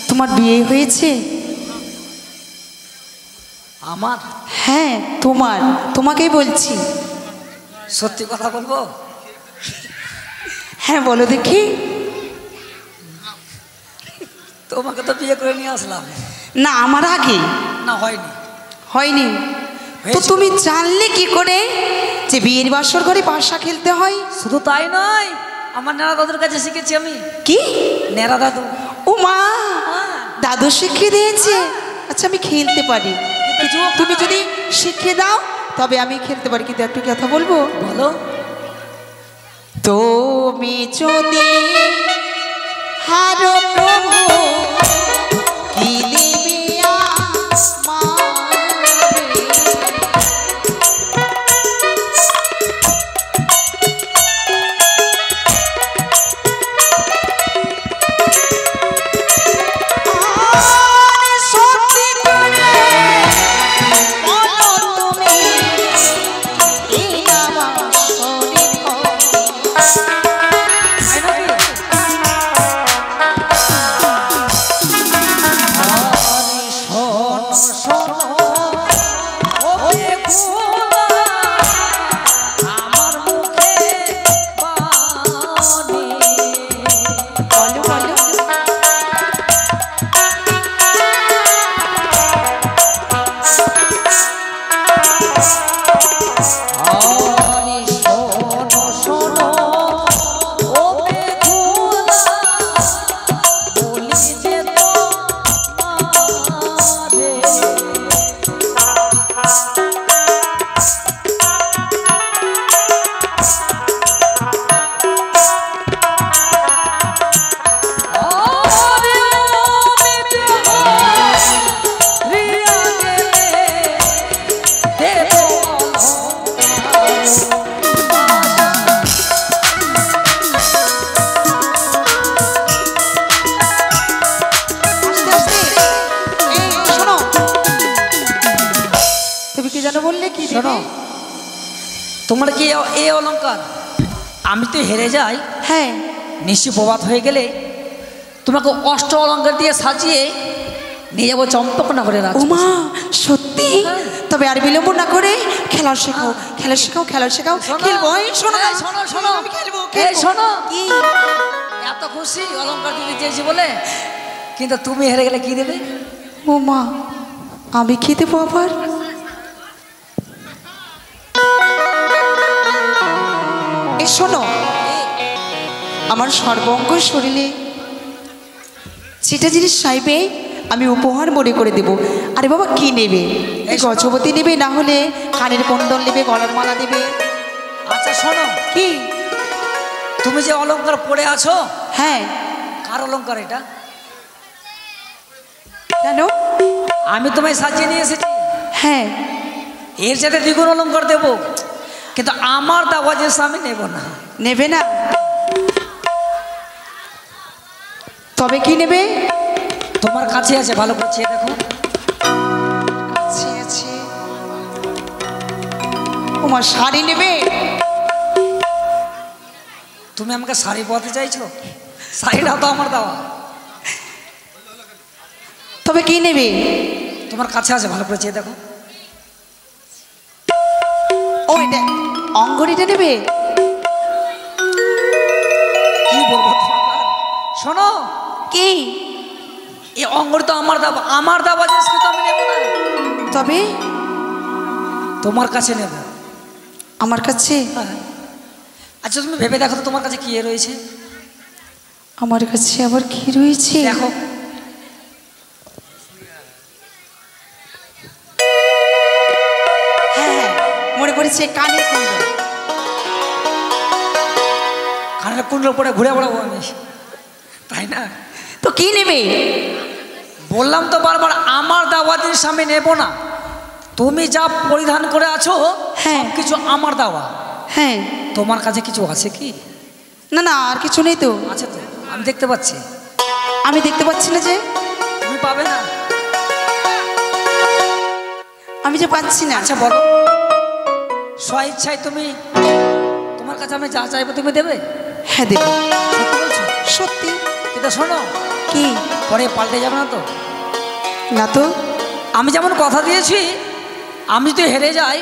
তোমার বিয়ে হয়েছে? আমার? হ্যাঁ তোমাকেই বলছি। সত্যি কথা বলবো? হ্যাঁ বলো দেখি। তোমাকে তো বিয়ে করে নিয়ে আসলাম। না আমার আগে। না হয়নি। হয়নি? তো তুমি জানলে কি করে যে বিয়ের বাসর ঘরে পাশা খেলতে হয়? শুধু তাই নয়, আমার নেড়া দাদুর কাছে শিখেছি আমি। কি? নেড়া দাদু। ও মা, দাদু শিখিয়ে দিয়েছে? আচ্ছা আমি খেলতে পারি, তুমি যদি শিখিয়ে দাও তবে আমি খেলতে পারি। কিন্তু একটু কথা বলবো। বলো। তুমি যদি হারো প্রভু কি দিবে তোমার কি এই অলংকার? আমি তো হেরে যাই। হ্যাঁ নিশি প্রভাত হয়ে গেলে তোমাকে অষ্ট অলংকার দিয়ে সাজিয়ে নিয়ে যাবো চম্পকনগরে। ওমা সত্যি? তবে আর বিলম্ব না করে খেলা শেখাও, খেলা শেখাও, খেলা শেখাও। খেলবো। শোনো শোনো শোনো, আমি খেলবো। শোনো, কি এত খুশি অলংকার দিতে চেয়েছি বলে, কিন্তু তুমি হেরে গেলে কি দেবে? ও মা, আমি কি দেবো আবার? এই শোনো, আমার সর্বঙ্গ শরীরে যেটা জিনিস চাইবে আমি উপহার মনে করে দেব। আরে বাবা কি নেবে? এই গজপতি নেবে, না হলে কানের কুণ্ডল নেবে, গলার মালা দেবে। আচ্ছা শোনো, কি তুমি যে অলংকার পরে আছো, হ্যাঁ কার অলংকার এটা? কেন? আমি তোমায় সাজিয়ে নিয়ে এসেছি। হ্যাঁ এর সাথে দ্বিগুণ অলংকার দেবো, কিন্তু আমার দেওয়া জিনিস আমি নেব না। নেবে না? তবে কি নেবে? তোমার কাছে আছে, ভালো করছে দেখো। আছে। তোমার শাড়ি নেবে? তুমি আমাকে শাড়ি পরাতে চাইছো? শাড়িটা তো আমার দেওয়া। তবে কি নেবে? তোমার কাছে আছে, ভালো করে চেয়ে দেখো। ওইটা অঙ্গড়িটা নেবে? কি বলবো তোমাকে? শোনো, কি? এই অঙ্গড়ি তো আমার দেওয়া, আমার দেওয়া জিনিসকে তো আমি নেব না। তবে তোমার কাছে নেব। আমার কাছে? হ্যাঁ। আচ্ছা তুমি ভেবে দেখো তো তোমার কাছে কি রয়েছে? আমার কাছে আবার কি রয়েছে? দেখো। হ্যাঁ মনে পড়েছে, কানের কুণ্ডল। কানের কুণ্ডল পরে ঘুরে বেড়াবো আমি, তাই না? তো কি নেবে? বললাম তো বারবার আমার দেওয়া জিনিস আমি নেব না। তুমি যা পরিধান করে আছো হ্যাঁ কিছু আমার দেওয়া। হ্যাঁ তোমার কাছে কিছু আছে কি? না না আর কিছু নেই তো। আছে তো, আমি দেখতে পাচ্ছি। আমি দেখতে পাচ্ছি না যে। তুমি পাবে না? আমি যে পাচ্ছি না। আচ্ছা বলো, স্ব ইচ্ছায় তুমি, তোমার কাছে আমি যা চাইবো তুমি দেবে? হ্যাঁ দেবে। সত্যি বলছো? সত্যি। তো শোনো, কি পরে পাল্টে যাবে না তো? না তো। আমি যেমন কথা দিয়েছি, আমি যদি হেরে যাই,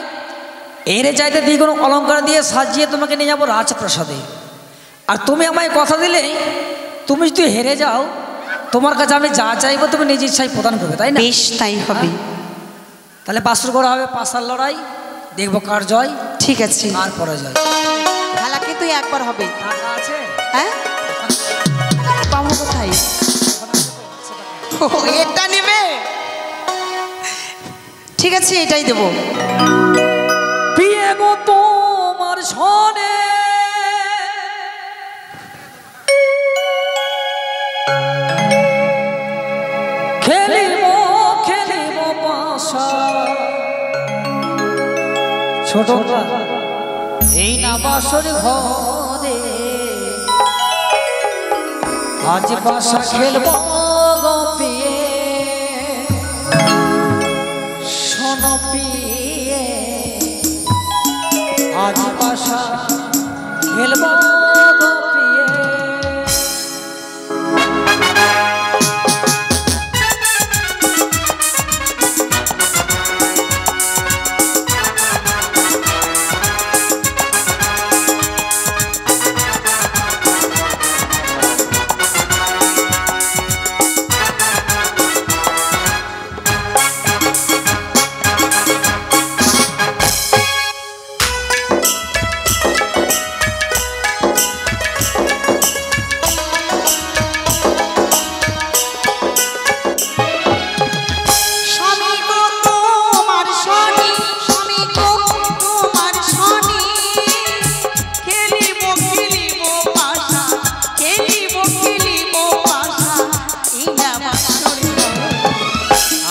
হেরে চাইতে দ্বিগুণ অলঙ্কার দিয়ে সাজিয়ে তোমাকে নিয়ে যাবো রাজপ্রাসাদে। আর তুমি আমায় কথা দিলে, তুমি যদি হেরে যাও, তোমার কাছে আমি যা চাইবো তুমি নিজের ইচ্ছায় প্রদান করবে, তাই না? বেশ, তাই হবে। তাহলে বাসর করা হবে, পাশার লড়াই, দেখবো কার জয়। ঠিক আছে। আর পরাজয়। খেলা কিন্তু একবার হবে। টাকা আছে? হ্যাঁ, পাবো কোথায়? ও, এটা নেবে? ঠিক আছে, এটাই দেবো। বিয়ে গো তোমার সনে খেলিব খেলিব পাশা। ছোট এই না বাসর ঘরে আজ পাশা খেলব গো পিয়ে, শোনো পিয়ে আজ পাশা খেলব গো পিয়ে।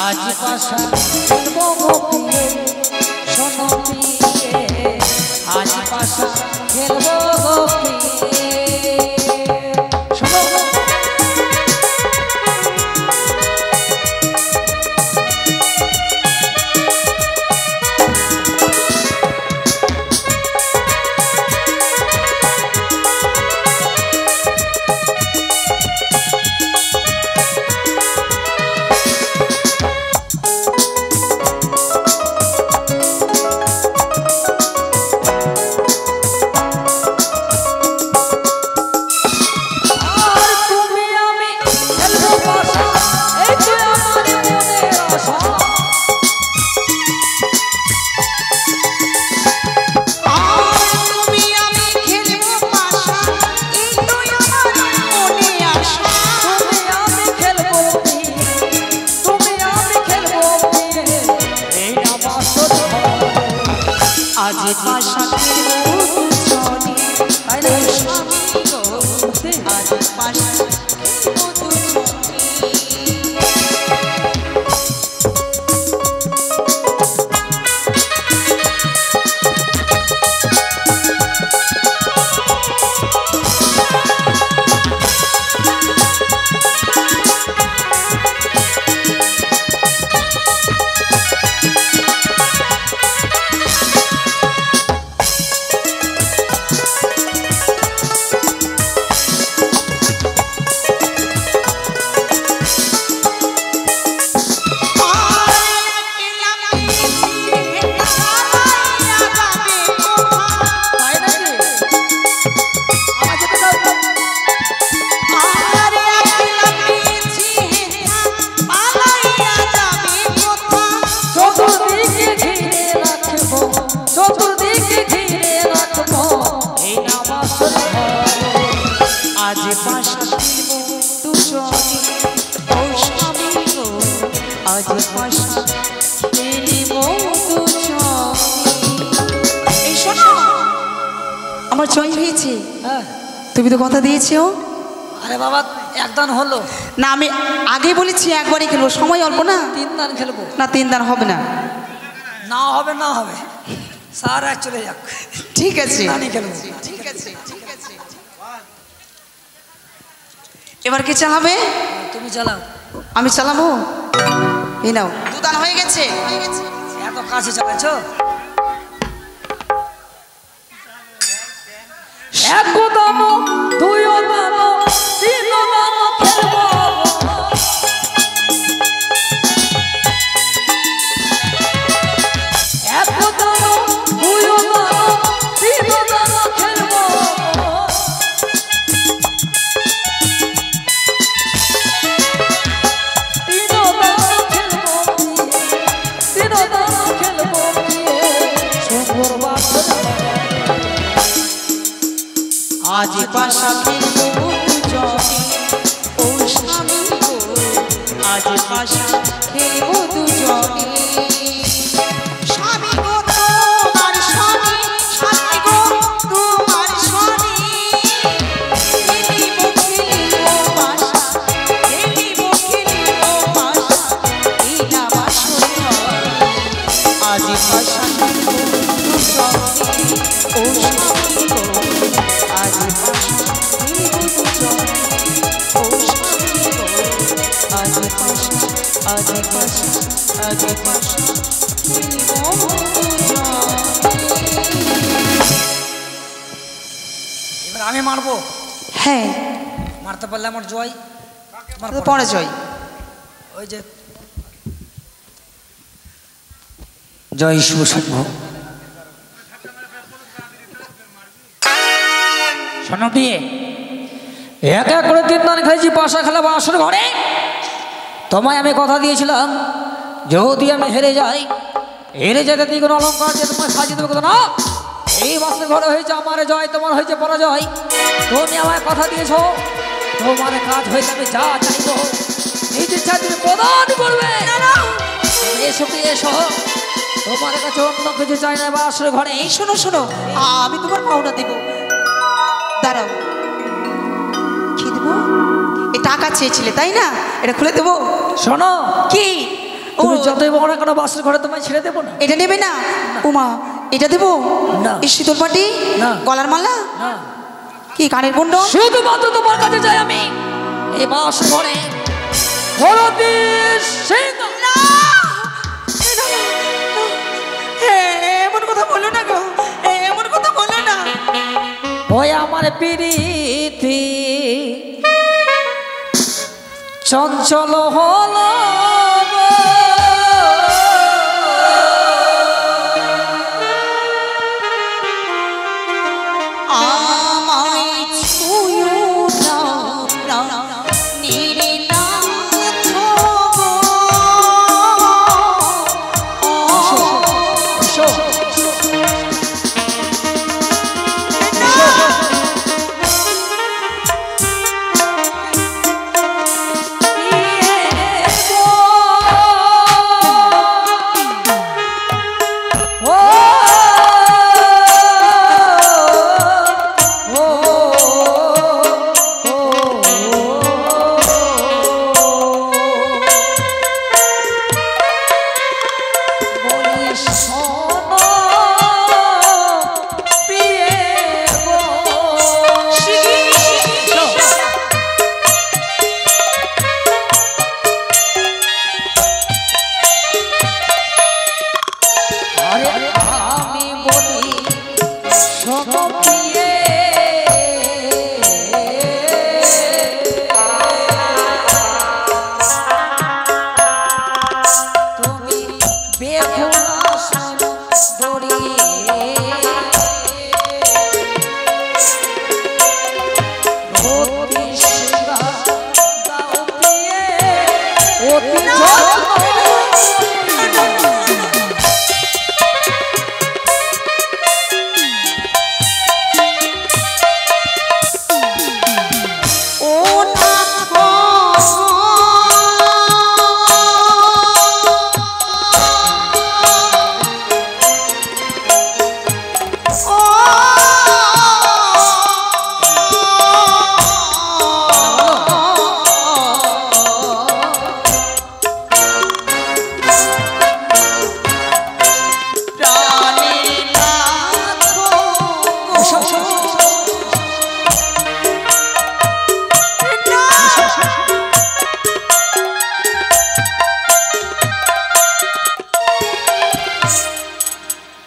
আজ পাশা খেলব গো পিয়ে, শোনো পিয়ে আজ পাশা খেলব গো পিয়ে, শোনো। আজ পাশা খেলব দুজনে, তাই না? আজ পাশা খেলব দুজনে। আজ পাশা খেলব দুজনে, ও স্বামী গো আজ পাশা খেলব দুজনে। এই শোনো, আমার জয় হয়েছে। হ্যাঁ। তুমি তো কথা দিয়েছো। আরে বাবা, একদান হলো না, আমি আগে বলেছি একবারই খেলবো, সময় অল্প না। 3 দান খেলবো না, 3 দান হবে না। না হবে, না হবে, সার এক চলে যাক। ঠিক আছে, দানই খেলবো। ঠিক আছে, ঠিক আছে। এবার কে চালাবে? তুমি চালাও। আমি চালাবো। এই নাও, 2 দান হয়ে গেছে। এত কাছে চালাচ্ছো। এক দাম, 2 দাম, 3 দাম আজ পাশা খেলবো দুজনে ও স্বামী গো আজ পাশা খেলবো দুজনে স্বামী গো তোমার স্বামী স্বামী গো তোমার স্বামী খেলিব খেলিব পাশা খেলিব খেলিব পাশা এলা বাসর ঘর আজ পাশা খেলবো দুজনে ও স্বামী গো আজ পাশা খেলবো দুজনে ও স্বামী গো আজ পাশা আজ পাশা আজ পাশা খেলবো দুজনে এবার আমি মারবো। হ্যাঁ মারতে পারলে আমার জয়, তোমার পরাজয়। ওই যে জয় শুভ সংঘ। শোনো দিয়ে এক এক করে 3 দিন খেয়েছি পাশা খেলা বা আসর ঘরে। তোমায় আমি কথা দিয়েছিলাম যদি আমি হেরে যাই, হেরে যেতে দিয়ে কোনো অলঙ্কার দিয়ে তোমায় সাজিয়ে দেবো কথা না। এই বাসের ঘরে হয়েছে আমার জয়, তোমার হয়েছে পরাজয়। তুমি আমায় কথা দিয়েছ তোমার কাজ হয়েছে আমি যা চাইবো এই ইচ্ছা তুমি প্রদান করবে। এসো কি এসো, তোমার কাছে অন্য কিছু চাই না বাসের ঘরে। এই শোনো শোনো, আমি তোমার পাওনা দেব। দাঁড়াও, কি দেবো? এই টাকা চেয়েছিলে তাই না, এটা খুলে দেবো। শোনো কি তুমি যতই বড় না কেন বাসের ঘরে তোমায় ছেড়ে দেবো না। এটা নেবে না? উমা এটা দেবো না। এই শীতল পাটি না। গলার মালা না, কি কানের বন্ডল? শুধুমাত্র তোমার কাছে চাই আমি এই বাসের ঘরে হরদি সিং। এমন কথা বলো না গো, এমন কথা বলো না। ওই আমার প্রীতি চঞ্চল হলো গো। আমায় ছুঁয়ো না নির্নাথ গো।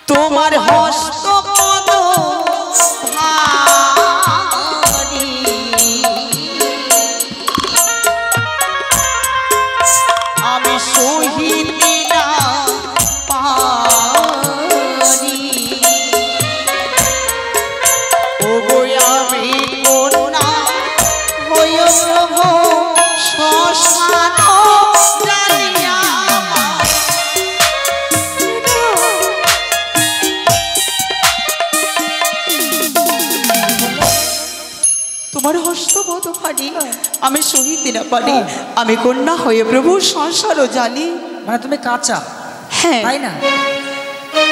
তোমার হস্ত পদ ভারী আমি সহিতে না পারি। ওগো আমি কন্যা হইও প্রভু শ্মশান জানিয়া তোমার হস্তপদ পানি আমি সহিতে না পারি। আমি কন্যা হয়ে প্রভু সংসারও জানি। মানে তুমি কাঁচা, হ্যাঁ তাই না?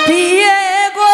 প্রিয়ে গো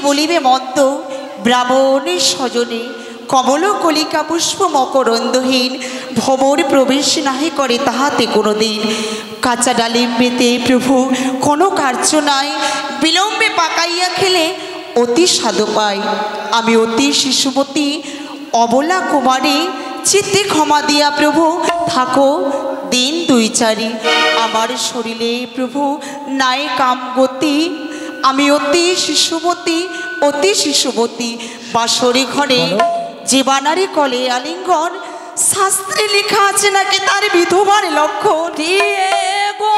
বলিবে মন্দ ব্রাহ্মণের স্বজনে কমল কলিকা পুষ্প মকরন্দহীন ভবর প্রবেশ নাহি করে তাহাতে কোনো দিন কাঁচা ডালিম্বেতে প্রভু কোনো কার্য নাই বিলম্বে পাকাইয়া খেলে অতি স্বাদ পাই আমি অতি শিশুমতী অবলা কুমারী চিত্তে ক্ষমা দিয়া প্রভু থাকো দিন দুই চারি আমার শরীরে প্রভু নাই কাম গতি আমি অতি শিশুমতী বাসরে ঘরে যে বানারে কলে আলিঙ্গন শাস্ত্রে লেখা আছে নাকি তার বিধবার লক্ষণ দিয়ে গো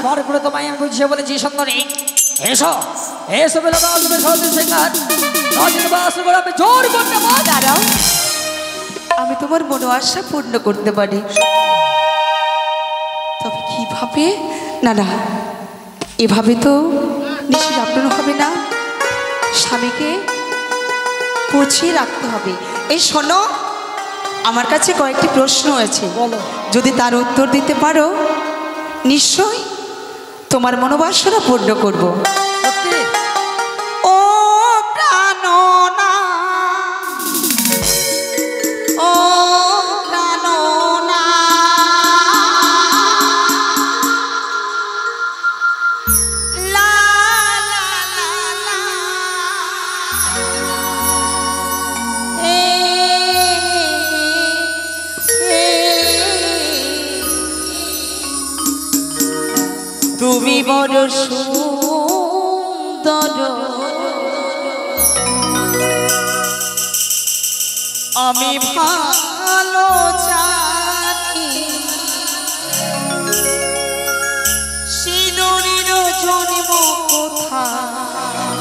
বার করে তোমায় আমি বুঝিয়ে বলেছি সুন্দরী এসো এসো বলে তুমি সহজে শেখার রাজীব বাসর ঘরে আমি জোর করতে পারি। দাঁড়াও, আমি তোমার মনোবাসা পূর্ণ করতে পারি, তবে কিভাবে? না না, এভাবে তো নিশ্চয়ই আপনার হবে না, স্বামীকে পচিয়ে রাখতে হবে। এই শোনো, আমার কাছে কয়েকটি প্রশ্ন আছে, বলো। যদি তার উত্তর দিতে পারো নিশ্চয় তোমার মনোবাসনা পূর্ণ করব। সত্যি? ও প্রাণনা, ও প্রাণনা, লা লা লা লা, হে হে, তুমি বড় সুন্দর, আমি ভালো জানি, সিঁদুরের জন্ম কোথায়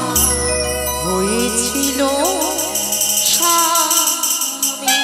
হয়েছিল স্বামী।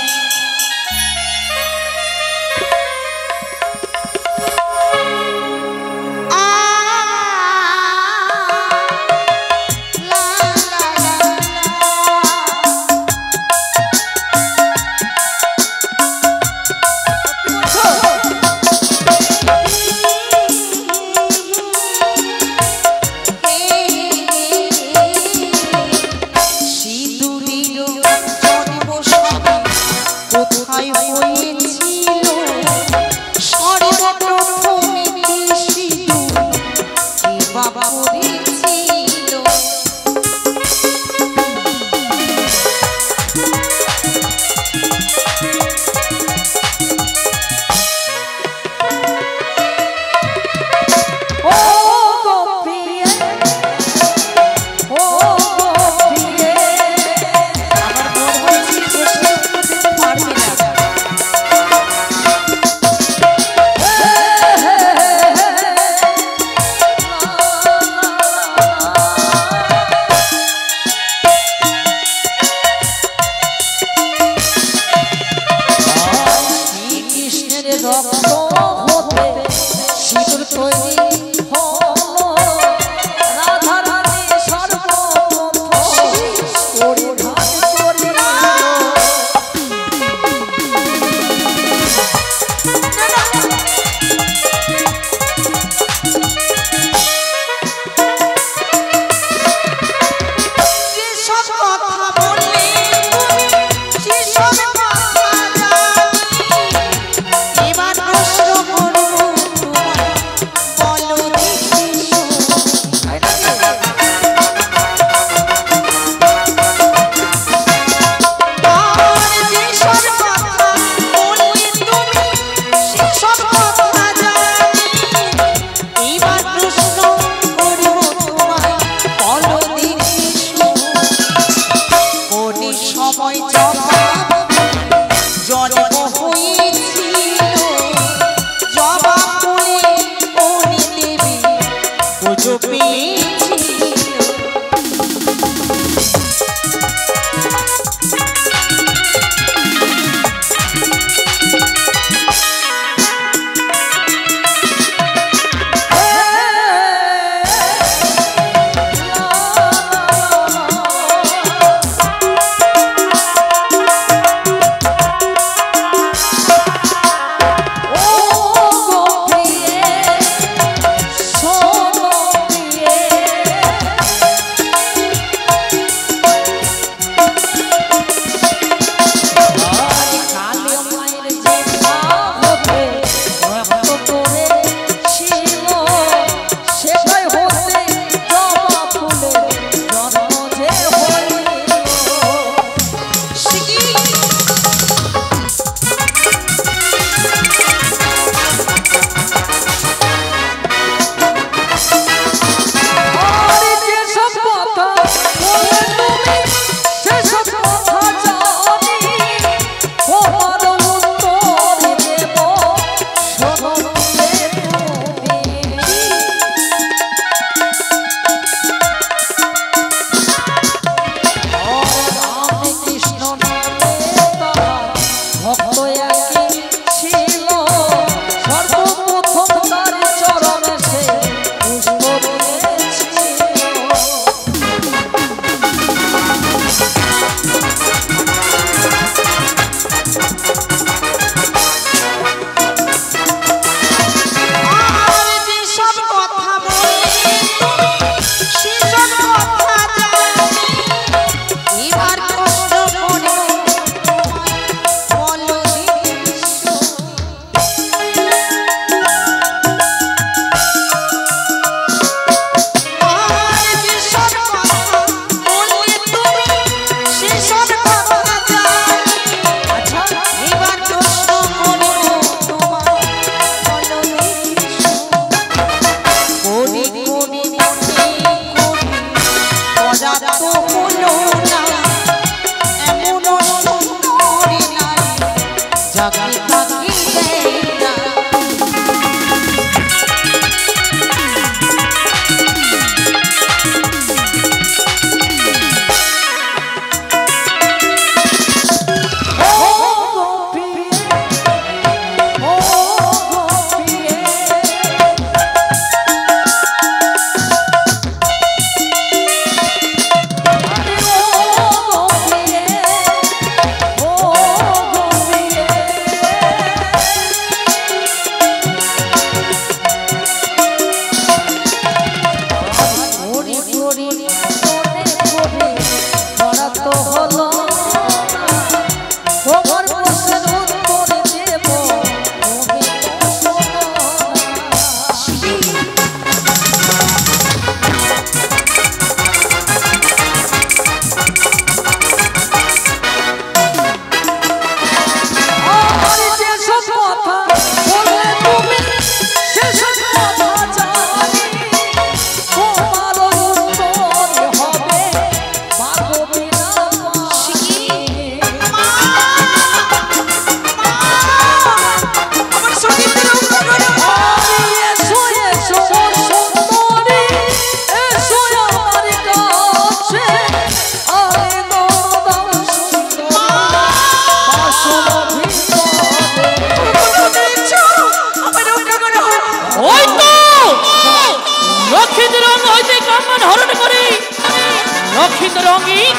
লোহিত রঙিন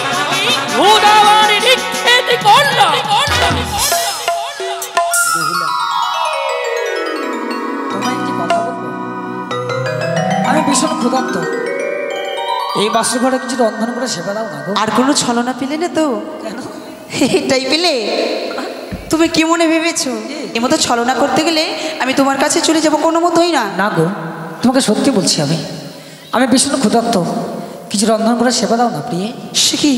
উদাবার নিক্ষেপ করল। তোমায় একটি কথা বলবো, আমি ভীষণ ক্ষুধার্ত, এই বাসর ঘরে কিছু রন্ধন করে সেবা দাও না গো। আর কোনো ছলনা পেলে না তো? কেন? এটাই পেলে? তুমি কি মনে ভেবেছো এ মতো ছলনা করতে গেলে আমি তোমার কাছে চলে যাব? কোনো মতোই না। না গো, তোমাকে সত্যি বলছি, আমি ভীষণ ক্ষুধার্ত, কিছু রন্ধন করে সেবা দাও না প্রিয়ে। সে কি,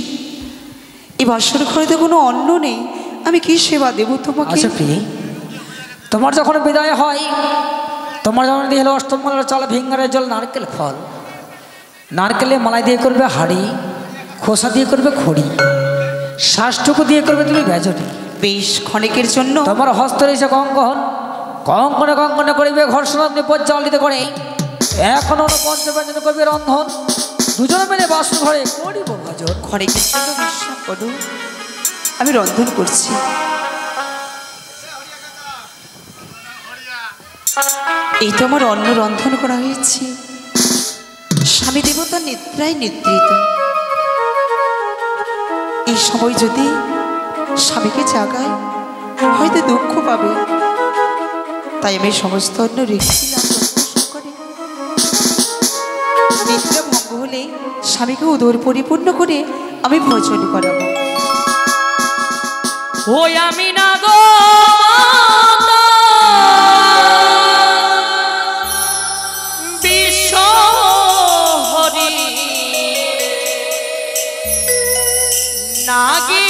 এই বাসর ঘরে তো কোনো অন্ন নেই, আমি কি সেবা দেবো তোমাকে? আচ্ছা প্রিয়ে, তোমার যখন বিদায় হয়, তোমার যখন দিয়ে হলো অষ্টমঙ্গলের চাল, ভিঙ্গারের জল, নারকেল ফল, নারকেলে মালাই দিয়ে করবে হাড়ি, খোসা দিয়ে করবে খড়ি, শ্বাসটুকু দিয়ে করবে তুমি বেজটি। বেশ ক্ষণিকের জন্য তোমার হস্ত এসে কঙ্কন, কঙ্কনে কঙ্কনে করিবে ঘর্ষণ, নিপজ্জালিত করে এখন পঞ্চব্যঞ্জন করবে রন্ধন, দুজনে মিলে বাসন ঘরে করিব ভজন। ক্ষণিকের জন্য বিশ্রাম করো, আমি রন্ধন করছি। এই তো আমার অন্ন রন্ধন করা হয়েছে, স্বামী দেবতার নিদ্রায় নিদ্রিত। এই সময় যদি স্বামীকে জাগায় হয়তো দুঃখ পাবে, তাই আমি সমস্ত অন্ন রেখেছিলাম করে। নিদ্রা ভঙ্গ হলে স্বামীকে উদর পরিপূর্ণ করে আমি ভোজন করাবো। ওই আমি না গো বিশ্ব হরি নাগি